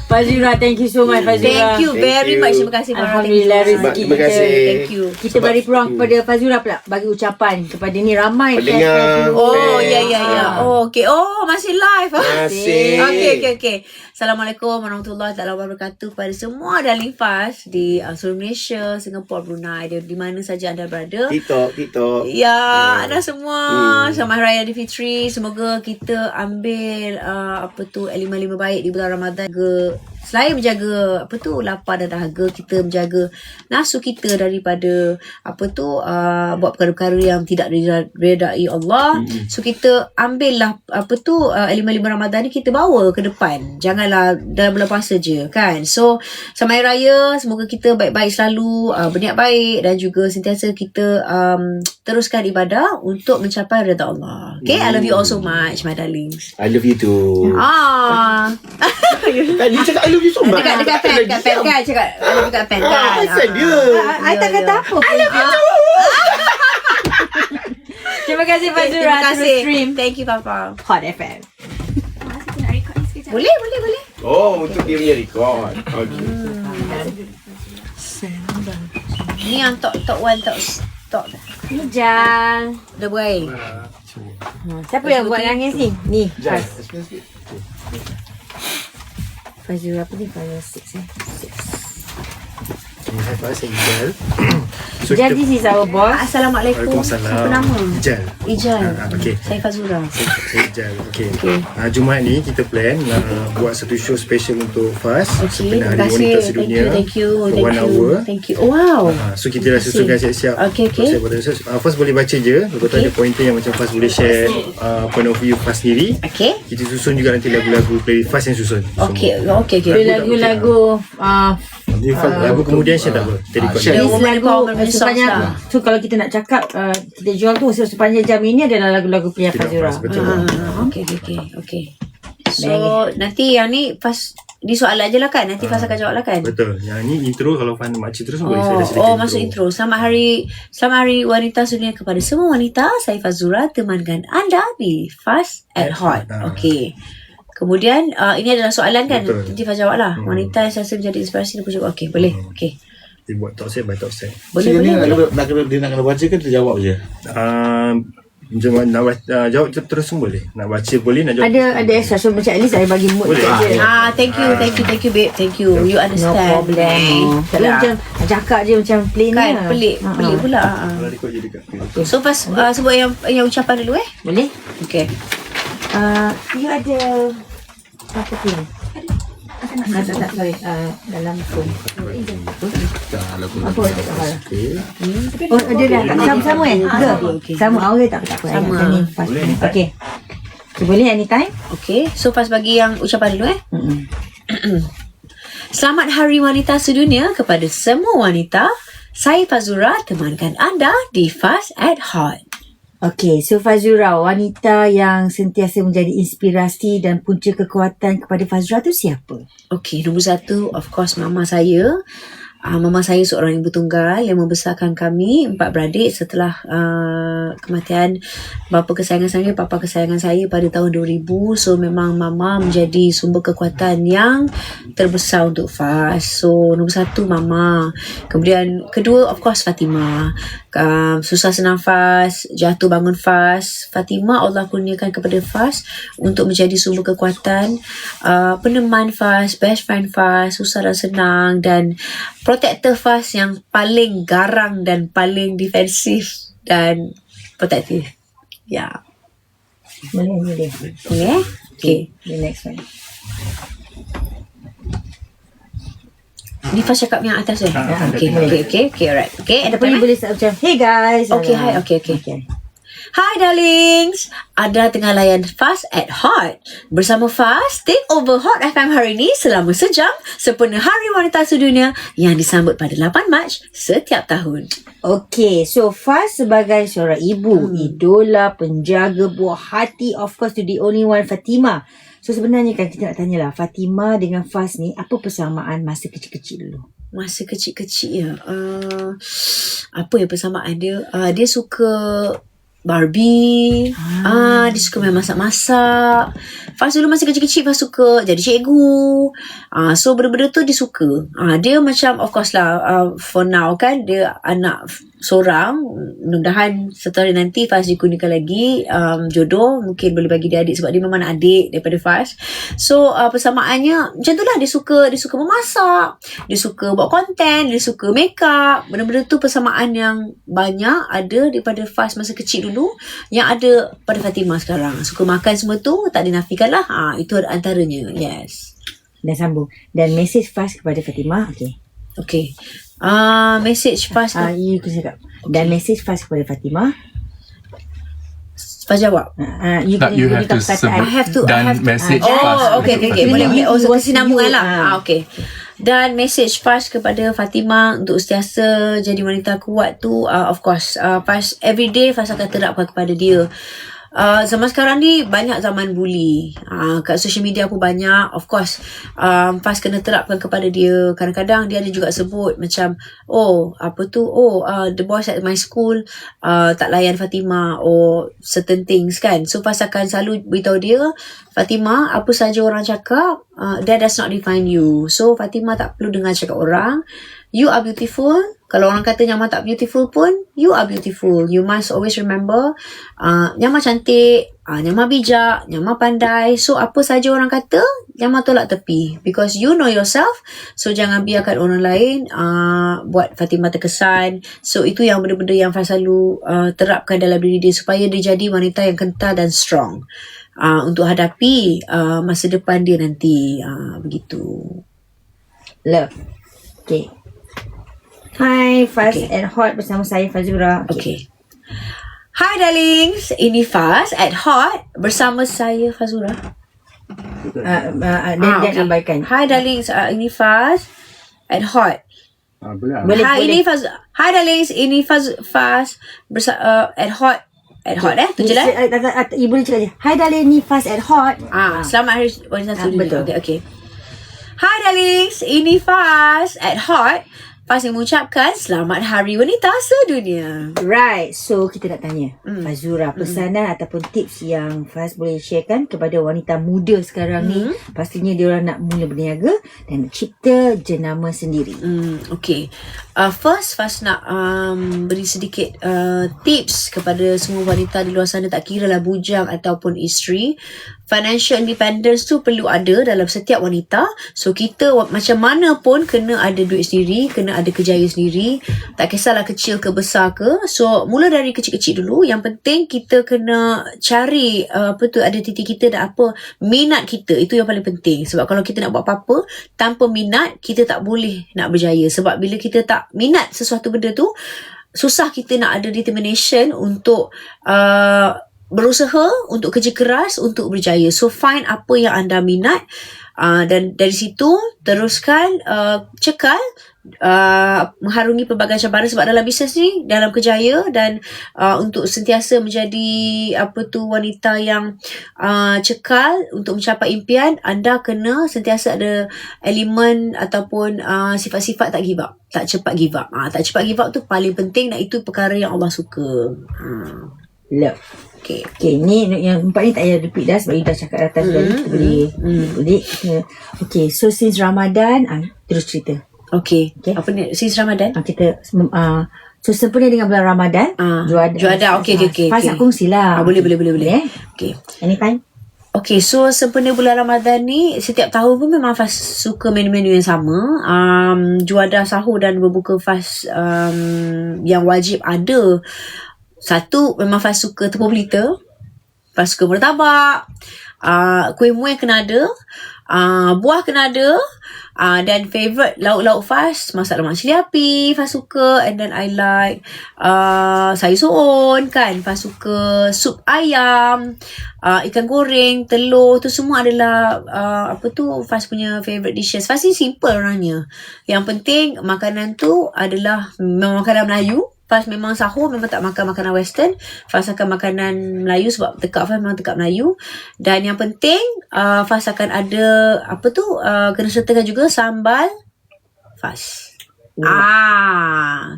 Fazura, thank you so much Fazura. Thank you very much. Terima kasih. Alhamdulillah rezeki Terima kasih. Thank you. Kita beri peluang kepada Fazura pula bagi ucapan kepada ni ramai pendengar. Oh, ya. Oh, okay. Oh, masih live. Masih. Okay. Assalamualaikum warahmatullahi wabarakatuh kepada semua darling Fas di seluruh Malaysia, Singapura, Brunei, di mana saja anda berada. TikTok. Ya, anda semua Selamat Hari Raya Aidilfitri. Semoga kita ambil elemen-elemen baik di bulan Ramadan. Selain menjaga lapar dan dahaga, kita menjaga nafsu kita daripada buat perkara-perkara yang tidak diredai Allah. So kita ambillah elemen-elemen Ramadan ni kita bawa ke depan. Janganlah dalam bulan puasa je kan. So Selamat Hari Raya, semoga kita baik-baik selalu, berniat baik dan juga sentiasa kita teruskan ibadah untuk mencapai redha Allah. Okay, I love you all so much my darlings. I love you too. Kan dia cakap I love you so much. Dekat pen kan cakap I love you kat pen kan. Asal dia. I tak kata apa. I love you too. Terima kasih Fazura. Terima kasih. Stream Thank you Papa. Hot FM. Boleh. Oh, untuk dia punya record. Okay. Ni yang top 1 top. Hijau. Dah berair. Siapa yang buat nangis ni? Ni. Fazura apa ni? Fazura 6 Jadi this is our boss. Assalamualaikum. Apa nama? Ijal. Okey. Saya Fazura. Saya Ijal. Okey. Jumaat ni kita plan nak buat satu show special untuk Fas. Terima Hari kasih. Wanita Sedunia. Thank you. For 1 hour. Thank you. Oh, wow. So kita dah susunkan siap-siap. Okay. Fas boleh baca je. Lepas tu ada pointer yang macam Fas boleh share point of view Fas sendiri. Okay. Kita susun juga nanti lagu-lagu playlist Fas yang susun. Okay. Lagu-lagu Lagu kemudian share tak apa. Kita record. lagu sepanjang so kalau kita nak cakap kita jual tu sepanjang jam ini adalah lagu-lagu punya Fazura. Betul. Okay. So nanti yang ni Fas di soalan je lah kan. Nanti Fas akan jawab lah kan. Betul. Yang ni intro kalau Fan makcik terus boleh saya dah sedikit. Masuk intro. Selamat Hari Wanita Sedunia kepada semua wanita. Saya Fazura, temankan anda di Fast at Hot. Okay. Kemudian ini adalah soalan kan. Betul. Nanti Faz jawab lah. Wanita yang saya menjadi inspirasi dan jawab. Okay, boleh. Okay. Dia buat talk set by talk set. Boleh. Dia nak kena baca ke dia jawab je? Nak jawab terus pun boleh. Nak baca boleh, nak jawab Ada extra so macam at least saya bagi mood boleh. je. Thank you babe. Thank you. You No understand. problem. Kalau macam cakap je macam plain Kan lah. pelik pula. Kalau record je dekat. So Faz sebut yang ucapan dulu Boleh? Okay. You ada apa tu? Tak, sorry. Dalam phone. Apa tak apa. Oh, dia dah sama-sama ke? Sama. Okay, tak apa. Sama. Okay. So, boleh anytime? Okay. So Faz bagi yang ucapan dulu Selamat Hari Wanita Sedunia kepada semua wanita. Saya Fazura, temankan anda di Fast at Hot. Okay, so Fazura, wanita yang sentiasa menjadi inspirasi dan punca kekuatan kepada Fazura tu siapa? Okay, nombor 1 of course mama saya. Mama saya seorang ibu tunggal yang membesarkan kami 4 beradik setelah kematian bapa kesayangan saya, papa kesayangan saya pada tahun 2000. So memang mama menjadi sumber kekuatan yang terbesar untuk Faz. So nombor 1 mama. Kemudian kedua of course Fatimah. Susah senang Faz, jatuh bangun Faz. Fatimah Allah kurniakan kepada Faz untuk menjadi sumber kekuatan, peneman Faz, best friend Faz, susah dan senang, dan protector Faz yang paling garang dan paling defensif dan protektif. Ya. Boleh. Okay. The next one. Ni Faz cakap yang atas Okay, alright. Okay, ada Boleh start macam, hey guys. Okay, hi. Okay. Hi darlings, anda tengah layan Fast at Hot. Bersama Fast, take over Hot FM hari ini selama sejam sempena Hari Wanita Sedunia yang disambut pada 8 Mac setiap tahun. Okay, so Faz sebagai seorang ibu, idola, penjaga buah hati, of course to the only one Fatimah. So sebenarnya kan kita nak tanyalah, Fatimah dengan Faz ni apa persamaan masa kecil-kecil dulu? Masa kecil-kecil ya, apa ya persamaan dia? Dia suka Barbie. Dia suka main masak-masak. Faz dulu masa kecil-kecil Faz suka jadi cikgu. So benda-benda tu dia suka. Dia macam of course lah, for now kan dia anak seorang. Mudah-mudahan satu hari nanti Faz dikurniakan lagi jodoh, mungkin boleh bagi dia adik sebab dia memang nak adik daripada Faz. So persamaannya macam tu lah, dia suka memasak, dia suka buat konten, dia suka make up. Benda-benda tu persamaan yang banyak ada daripada Faz masa kecil dulu yang ada pada Fatimah sekarang. Suka makan semua tu tak dinafikan lah. Itu antaranya. Yes. Dan sambung. Dan mesej Faz kepada Fatimah. Okay. Message Faz You kena cakap. Dan mesej Faz kepada Fatimah. Faz jawab. You have to I have to message okay. Boleh. So kesinambungan lah. Okay. Dan message Faz kepada Fatimah untuk sentiasa jadi wanita kuat tu, of course Faz everyday Faz akan terapkan kepada dia. Zaman sekarang ni banyak zaman bully, kat social media pun banyak. Of course Faz kena terapkan kepada dia. Kadang-kadang dia ada juga sebut macam the boys at my school tak layan Fatimah or certain things kan. So Faz akan selalu beritahu dia, Fatimah, apa saja orang cakap, that does not define you. So Fatimah tak perlu dengar cakap orang. You are beautiful. Kalau orang kata Nyamah tak beautiful pun, you are beautiful. You must always remember, Nyamah cantik, Nyamah bijak, Nyamah pandai. So apa saja orang kata, Nyamah tolak tepi. Because you know yourself. So jangan biarkan orang lain buat Fatimah terkesan. So itu yang benda-benda yang Faz selalu terapkan dalam diri dia, supaya dia jadi wanita yang kental dan strong untuk hadapi masa depan dia nanti. Begitu. Love. Okay. Hai, Faz at Hot bersama saya Fazura. Okay. Hai darlings, ini Faz at Hot bersama saya Fazura. Dan abaikan. Hai darlings, ini Faz at Hot. Boleh. Ini Faz. Hai darlings, ini Faz at Hot. At Hot tu je lah. Ibu boleh cakap je. Hai darling, ni Faz at Hot. Selamat hari wanita sedunia. Betul. Okay. Hai darlings, ini Faz at Hot. Faz yang mengucapkan Selamat Hari Wanita Sedunia. Right. So kita nak tanya Fazura, pesanan ataupun tips yang Faz boleh sharekan kepada wanita muda sekarang ni. Pastinya dia orang nak mula berniaga dan cipta jenama sendiri. Okay. First Faz nak beri sedikit tips kepada semua wanita di luar sana, tak kira lah bujang ataupun isteri. Financial independence tu perlu ada dalam setiap wanita. So kita macam mana pun kena ada duit sendiri, kena ada kerjaya sendiri. Tak kisahlah kecil ke besar ke. So mula dari kecil-kecil dulu. Yang penting kita kena cari ada titik kita dan apa minat kita. Itu yang paling penting. Sebab kalau kita nak buat apa-apa tanpa minat, kita tak boleh nak berjaya. Sebab bila kita tak minat sesuatu benda tu, susah kita nak ada determination untuk berusaha, untuk kerja keras, untuk berjaya. So find apa yang anda minat, dan dari situ teruskan cekal mengharungi pelbagai cabaran. Sebab dalam bisnes ni, dalam kerjaya dan untuk sentiasa menjadi wanita yang cekal untuk mencapai impian, anda kena sentiasa ada elemen ataupun sifat-sifat tak give up, tak cepat give up. Tak cepat give up tu paling penting, dan itu perkara yang Allah suka. Love. Okay, ni yang empat ni tak payah repeat dah sebab you dah cakap atas tadi. Boleh. Okay, so since Ramadan, terus cerita. Okay. Apa ni? Since Ramadan? Kita so sempena dengan bulan Ramadan, Juada. Okay. Faz nak kongsi lah. Boleh. Okay. Anytime. Okay, so sempena bulan Ramadan ni, setiap tahun pun memang Faz suka menu-menu yang sama. Juada sahur dan berbuka Faz yang wajib ada. Satu, memang Faz suka tepung pelita, Faz suka murtabak, kuih muih kena ada, buah kena ada, dan favourite lauk-lauk Faz, masak lemak cili api Faz suka, and then I like sayur soon kan, Faz suka sup ayam, ikan goreng, telur, tu semua adalah Faz punya favourite dishes. Faz ni simple orangnya. Yang penting makanan tu adalah memang makanan Melayu. Faz memang sahur memang tak makan makanan western. Faz akan makanan Melayu sebab tekak Faz memang tekak Melayu. Dan yang penting Faz akan ada kena sertakan juga sambal Faz.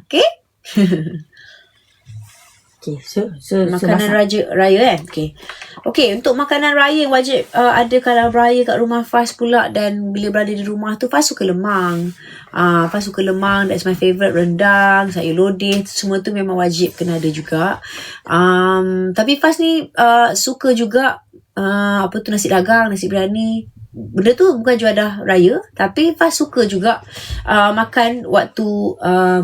Okay. Okay, so Makanan raya kan? Okay, untuk makanan raya yang wajib ada kalau raya kat rumah Faz pula, dan bila berada di rumah tu Faz suka lemang. Faz suka lemang, that's my favourite. Rendang, sayur lodeh, semua tu memang wajib kena ada juga. Tapi Faz ni suka juga nasi dagang, nasi biryani. Benda tu bukan juadah raya, tapi Faz suka juga makan waktu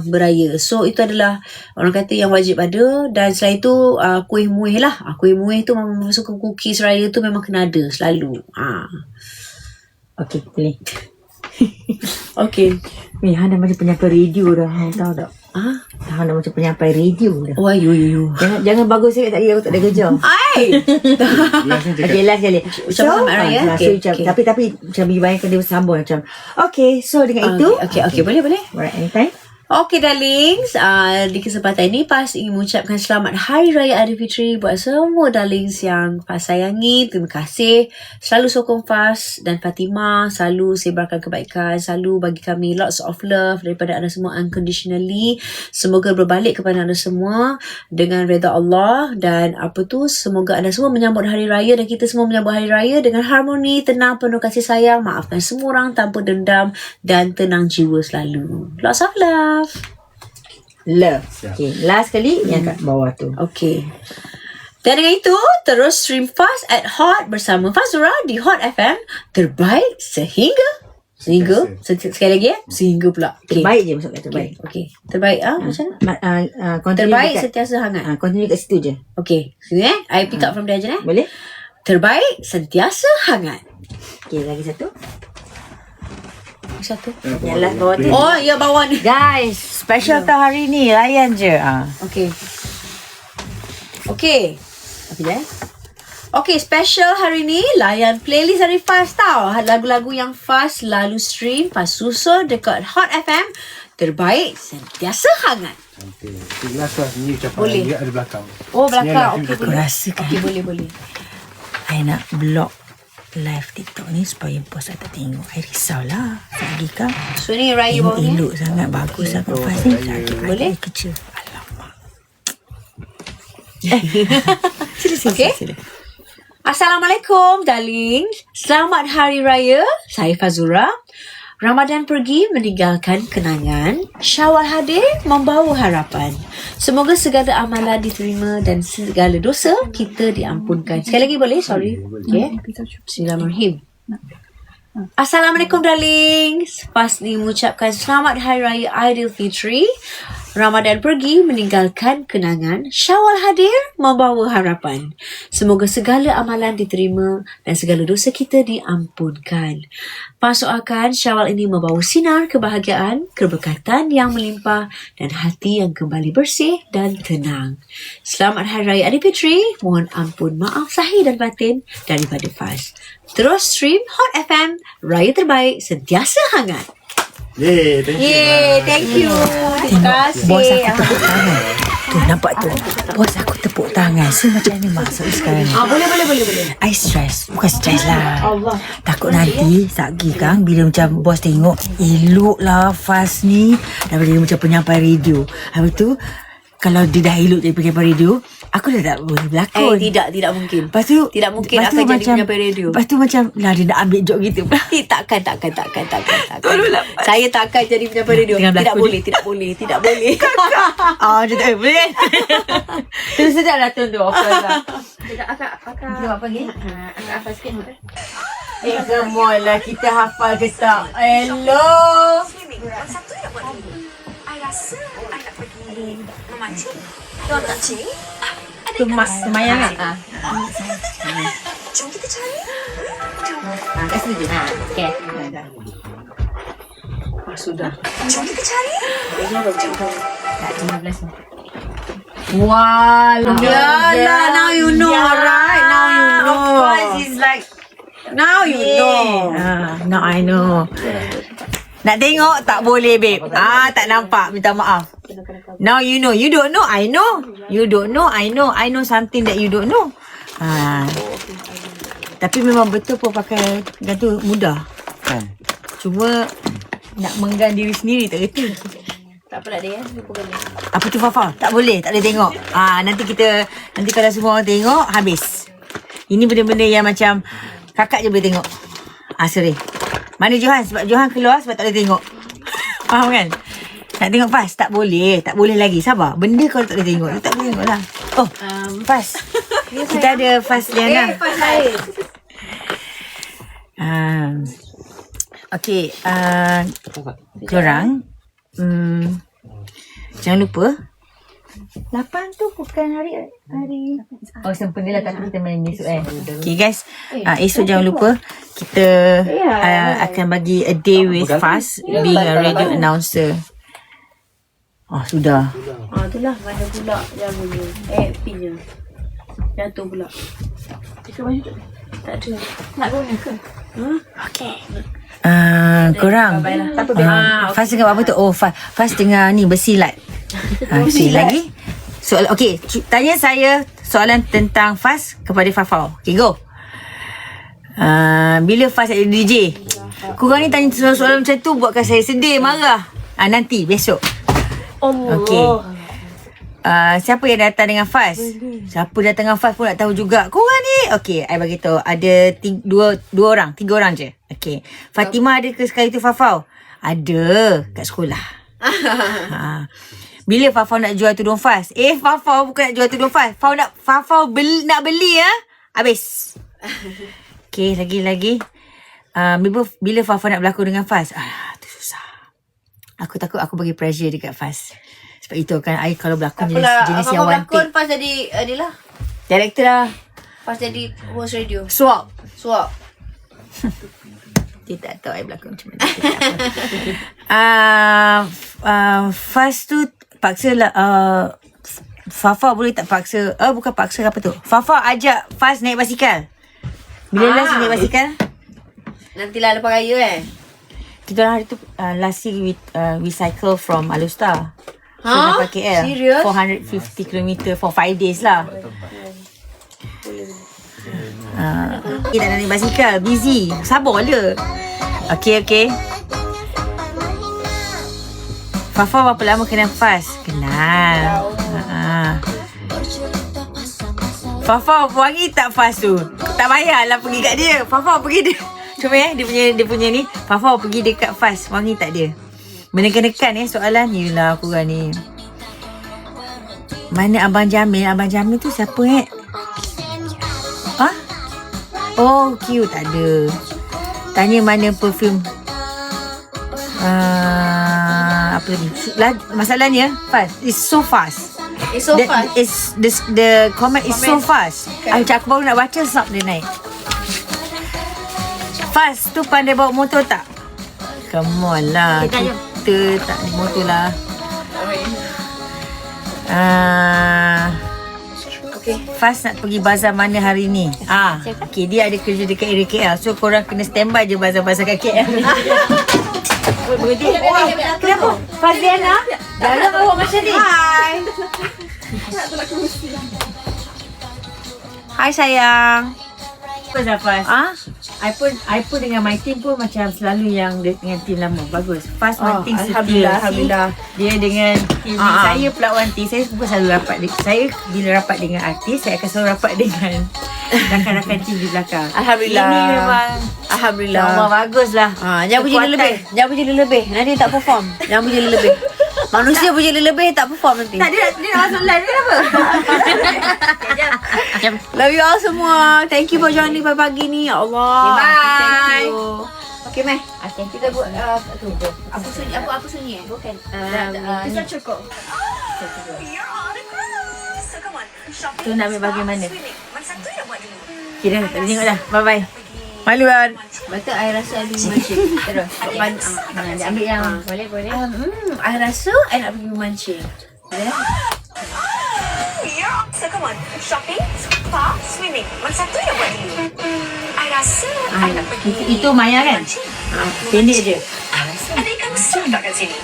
beraya. So itu adalah orang kata yang wajib ada. Dan selain tu kuih muih lah. Kuih muih tu memang suka, cookies raya tu memang kena ada selalu. Okay, boleh. Okay. Ni Hana macam penyampai radio dah. Tahu tak? Hana macam penyampai radio dah. Oh, you. Jangan bagus sangat tadi, aku tak ada kerja. Okay, last kali. Ucapan selamat raya. Tapi macam dibayangkan dia bersambung macam. Okay, so dengan itu. Okay, boleh. Alright, anytime. Okay darlings, di kesempatan ini Faz ingin mengucapkan selamat Hari Raya Aidilfitri buat semua darlings yang Faz sayangi. Terima kasih. Selalu sokong Faz dan Fatimah, selalu sebarkan kebaikan, selalu bagi kami lots of love daripada anda semua unconditionally. Semoga berbalik kepada anda semua dengan redha Allah, dan semoga anda semua menyambut Hari Raya dan kita semua menyambut Hari Raya dengan harmoni, tenang, penuh kasih sayang, maafkan semua orang tanpa dendam dan tenang jiwa selalu. Lots of love. Okay, last kali yang kat bawah tu. Okay. Dan dengan itu, terus stream Faz at Hot bersama Fazura di Hot FM. Terbaik sehingga sekali lagi sehingga pula. Terbaik je maksudnya, terbaik. Okay. Terbaik macam mana? Terbaik sentiasa hangat. Continue kat situ je. Okay. Sini I pick up from there je Boleh? Terbaik sentiasa hangat. Okay, lagi satu. Yang last bawah tu. Oh, ya bawah ni. Guys, special tau hari ni. Layan je. Okay. Okay, special hari ni layan playlist dari Faz tau. Lagu-lagu yang Faz lalu stream, Faz susun dekat Hot FM. Terbaik sentiasa hangat. Okay, ni ucapan boleh. Dia ada belakang. Oh, belakang. Okay, Aku rasa kan. Okay, boleh. I nak block live TikTok ni supaya bos tak tengok. I risaulah. Lagi kan. So ni raya bawah ni. Elok sangat, bagus sangat Faz ni. Boleh? Kecil. Alamak. Sila. Assalamualaikum darling. Selamat Hari Raya. Saya Fazura. Ramadan pergi meninggalkan kenangan. Syawal hadir membawa harapan. Semoga segala amalan diterima dan segala dosa kita diampunkan. Sekali lagi boleh? Sorry. Okay. Bismillahirrahmanirrahim. Assalamualaikum darlings. Faz ni mengucapkan selamat Hari Raya Aidilfitri. Ramadan pergi meninggalkan kenangan. Syawal hadir membawa harapan. Semoga segala amalan diterima dan segala dosa kita diampunkan. Faz doakan Syawal ini membawa sinar kebahagiaan, keberkatan yang melimpah dan hati yang kembali bersih dan tenang. Selamat Hari Raya Aidilfitri. Mohon ampun maaf zahir dan batin daripada Faz. Terus stream Hot FM. Raya terbaik sentiasa hangat. Thank you. Terima kasih. Bos aku tepuk tangan. Tu nampak tu. Bos aku tepuk tangan. So macam ni maksud sekarang ni. Boleh. I stress. Bukan stress lah. Takut nanti Sagi kan bila macam bos tengok elok lah Faz ni daripada dia macam penyampai radio. Habis tu kalau dia dah elok jadi penyampai radio, aku dah tak boleh berlakon. Tidak mungkin. Lepas tu Tidak mungkin lepas tu akan jadi macam, penyampai radio. Lepas tu macam lah dia nak ambil joke gitu. Takkan. Saya takkan jadi penyampai radio. Tidak boleh. Oh, dia tak boleh. Terus sedap dah tone tu. Of course lah. Akak Buat apa lagi? Akak hafal sikit. Come on lah, kita hafal ke tak? Hello. Satu yang buat dulu. I rasa I nak pergi memancing. Tuan mancing? Tu semayang kan? Jom kita cari. Kat situ je. Okay. Sudah. Jom kita cari. Tak, 15 ni. Wah, Yalah, now you know, right? Now you know. Of course, it's like Now you know. now I know. Nak tengok tak boleh, babe. Tak nampak. Minta maaf. Now you know. You don't know, I know. You don't know, I know. I know something that you don't know. Tapi memang betul pun pakai gantu mudah. Cuma nak menggan diri sendiri tak reti. Tak apalah dia, lupakan dia. Apa tu Fafa? Tak boleh tengok. Nanti kalau semua orang tengok, habis. Ini benda-benda yang macam kakak je boleh tengok. Sorry. Mana Johan? Sebab Johan keluar sebab tak boleh tengok. Faham kan? Nak tengok Faz? Tak boleh. Tak boleh lagi. Sabar. Benda kalau tak boleh tengok, tak boleh tengok lah. Oh, Faz. Kita ada Faz Liana. Faz lain. Okay. Korang. Jangan lupa 8 tu bukan hari sempena lah, tapi kita main besok Okay guys, esok jangan lupa kita akan bagi a day with Faz being a radio announcer. Sudah. Itulah mana pula yang bunyi. Pin je. Jatuh pula. Tak ada. Nak guna ke? Okay. Korang Faz dengar apa tu? Faz dengar ni bersilat. Okay, lagi soalan. Okay, tanya saya soalan tentang Faz kepada Fafau. Okay, go. Bila Faz ada DJ? Korang ni tanya soalan macam tu buatkan saya sedih, marah. Nanti besok. Okay. Siapa yang datang dengan Faz? Siapa datang dengan Faz pun nak tahu juga. Korang ni. Okay, I bagi tahu. Ada 3 orang je. Okay. Fatimah ada ke sekali tu Fafau? Ada kat sekolah. Bila Fafau nak jual tudung Faz? Fafau bukan nak jual tudung Faz. Fafau nak beli ya. Habis. Okay, lagi. Bila Fafau nak berlakon dengan Faz? Tu susah. Aku takut aku bagi pressure dekat Faz. Sebab itu kan I kalau berlakon jenis yang one take. Faz jadi adalah director lah. Faz jadi host radio. Swap. Dia tak tahu I berlakon macam mana. Faz tu paksa lah. Fafa boleh tak paksa? Bukan paksa, apa tu? Fafa ajak Faz naik basikal. Bila last naik basikal? Nantilah lepas raya Kita orang hari tu last year we cycle from Alustar. Ha? KL. Serius? 450 km for 5 days lah. Kita nak naik basikal. Busy. Sabar le. Okay. Fafa berapa lama kenal Faz? Kenal. Fafa wangi tak Faz tu? Tak payahlah pergi kat dia. Fafa pergi dia. Cuba dia punya ni. Fafa pergi dekat Faz. Wangi tak dia? Menekan-nekan soalan. Yelah korang ni. Mana Abang Jamil? Abang Jamil tu siapa cute. Tak ada. Tanya mana perfume. Apa lagi? Masalahnya Faz, it's so fast. The comment is so fast. Aku baru nak baca sebab dia naik. Faz tu pandai bawa motor tak? Come on lah. Kita tak naik motor lah. Faz nak pergi bazar mana hari ni? Okay, dia ada kerja dekat area KL. So korang kena standby je bazar-bazar kat KL. Kenapa? Faz Liana? Jangan awak macam ni. Hai sayang. Apa Faz? I pun dengan my team pun macam selalu yang dengan team lama. Bagus. Faz one thing Alhamdulillah. Dia dengan team saya pula one thing. Saya pun selalu rapat. Saya bila rapat dengan artis, saya akan selalu rapat dengan rakan-rakan team di belakang. Alhamdulillah. Ini memang Alhamdulillah. Allah baguslah. Jangan puji dia lebih. Nanti tak perform. Jangan puji dia lebih. Manusia puji dia lebih tak perform nanti. Tak, dia nak masuk live ni apa? Love you all semua. Thank you for joining pagi ni. Ya Allah. Okay, bye. Thank you. Okay, Mai. Okay, kita buat Aku sunyi bukan. Kita cukup. You're on a cruise. So come on, shopping. Tu nak ambil bagaimana? Swimming. Mana satu yang buat dulu? Okay dah, tak boleh tengok dah. Bye-bye. Malu kan? Betul, I rasa I pergi mancing. Terus. Dia ambil yang boleh. I rasa I nak pergi mancing. You're on. So come on, shopping, spa, swimming. Mana satu yang buat dulu? I rasa I nak pergi. Itu Maya kan? Pendek je. Ada ikan besar tak kat sini?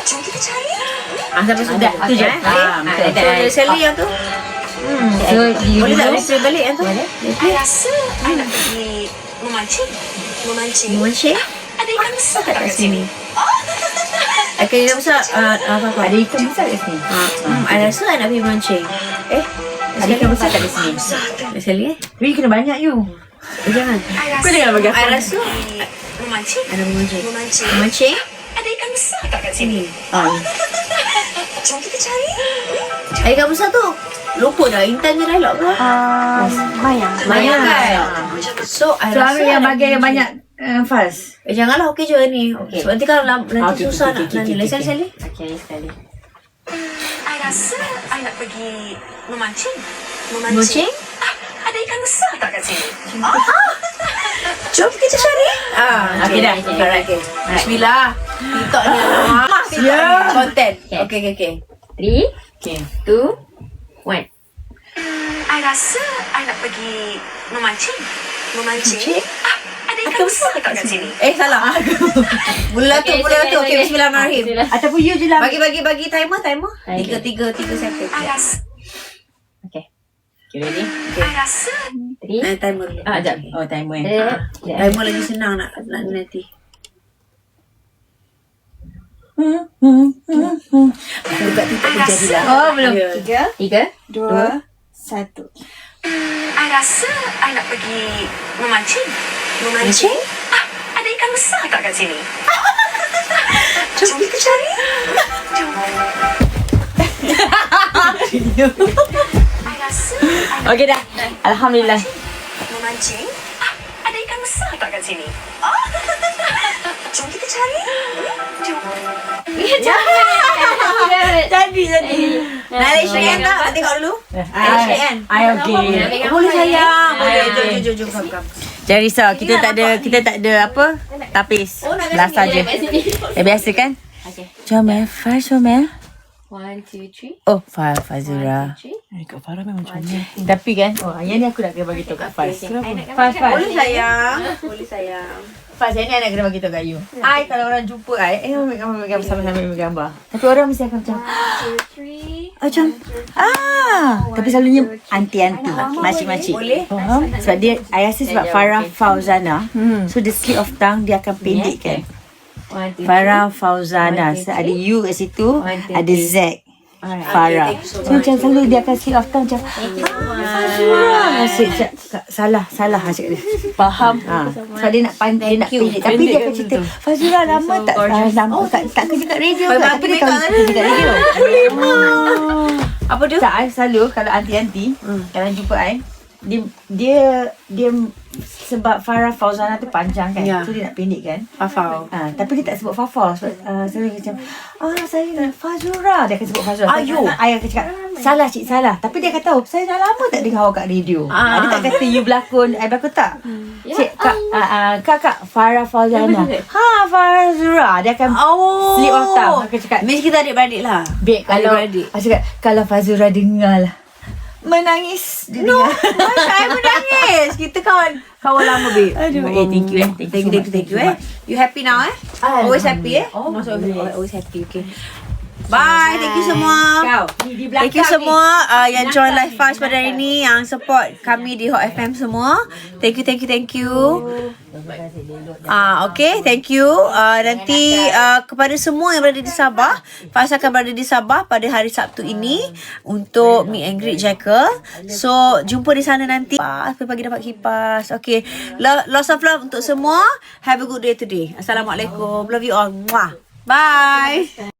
Jom kita cari. Sampai sudah. Tu je. Betul. Sally yang tu. So, Boleh tak replay balik yang tu? I rasa I nak pergi memancing. Mancing? Ada ikan besar tak kat sini? Akan ikan besar apa-apa. Ada ikan besar kat sini. I rasa I nak pergi mancing. Ada ikan besar kat sini. Sekali Wih, kena banyak you. Jangan. Kau jangan bagi aku. I rasa Memancing. ada mancing. Memancing. Mancing? Ada ikan besar tak kat sini? Jom kita cari. Ikan besar tu lupa dah. Intan je dialog ke? Banyak kan? So, I So, rasa Amir yang ada bagi yang mancing. banyak fast. Janganlah okey je ni. Sebab nanti kalau nanti susah nak nilai. Sekali-sekali. Okay, sekali. I rasa I nak pergi memancing. Mancing? Ada ikan besar tak kat sini? Jom kita cari. Okay, dah. Alright. Bismillah. TikTok ni. Siap. Content. Okay. 3, okay. 2, 1. I rasa I nak pergi memancing. Memancing? Ada ikan besar tak kat sini? Salah. Mula tu. Okay, bismillahirrahmanirrahim. Ataupun you je lah. Bagi timer. 3 second. I rasa Okay. You ready? I rasa Timer dulu. Sekejap. Oh, timer. Timer lagi senang nak nanti. Buka TikTok pun jadilah. Oh, belum. 3, 2, 1. I rasa I nak pergi memancing. Memancing? Ada ikan besar tak kat sini? Jom kita cari. Jom. I rasa I nak Okay, dah. Alhamdulillah. memancing. Ada ikan besar tak kat sini? Jom kita cari. Jom. Jadi. Nak lihat Syrian tak? Nak tengok dulu. Syrian. I okay. Boleh sayang. Boleh. Jom. Jangan risau, kita tak ada apa? Tapis. Belas saja. Biasa kan? Okay. Jomel, Faz Jomel. 1, 2, 3. Oh, Fazura. Kak Farah memang comel. Tapi kan, yang ni aku nak kena bagi tahu kat Faz. Faz. Boleh sayang. Faz, yang ni I nak kena bagi tahu kat you. I kalau orang jumpa I, ambil gambar sama-sama ambil gambar. Tapi orang mesti akan macam macam tapi selalunya anti-anti, makcik-makcik. Faham? Sebab dia, I rasa sebab Farah Fauzana, so the slip of tongue dia akan pendek kan. Farah Fauzana. So, ada U kat situ, ada Z. Farah. So macam selalu dia akan slip of tongue macam Fazura. Asyik salah cakap dia. Faham? Sebab dia nak pendek. Tapi dia akan cerita Fazura lama tak kerja kat radio ke? Tapi dia tahu kerja kat radio. Apa dia? Tak, I selalu kalau anti-anti kalau jumpa I, dia sebab Farah Fauzana tu panjang kan, so dia nak pendek kan, Fafau. Tapi dia tak sebut Fafau sebab selalu macam saya nak Fazura, dia akan sebut Fazura. Ayah akan cakap salah cik, salah. Tapi dia akan tahu saya dah lama tak dengar awak kat radio. Dia tak kata you berlakon, I berlakon tak. Cik kakak Farah Fauzana. Fazura. Dia akan slip of tongue. Akan cakap Mesti kita adik-beradik lah. Kalau Fazura dengar lah menangis. Saya menangis. Kita kawan lama, babe. Thank you. Thank you. You happy now Always happy Masuk always happy. Okay. Bye. Thank you semua. Thank you semua yang join live fast pada hari ni, yang support kami di Hot FM semua. Thank you. Okay, thank you. Nanti kepada semua yang berada di Sabah, Faz akan berada di Sabah pada hari Sabtu ini untuk meet and greet Jackal. So, jumpa di sana nanti. Pagi dapat kipas. Okay, lots of love untuk semua. Have a good day today. Assalamualaikum. Love you all. Mwah. Bye.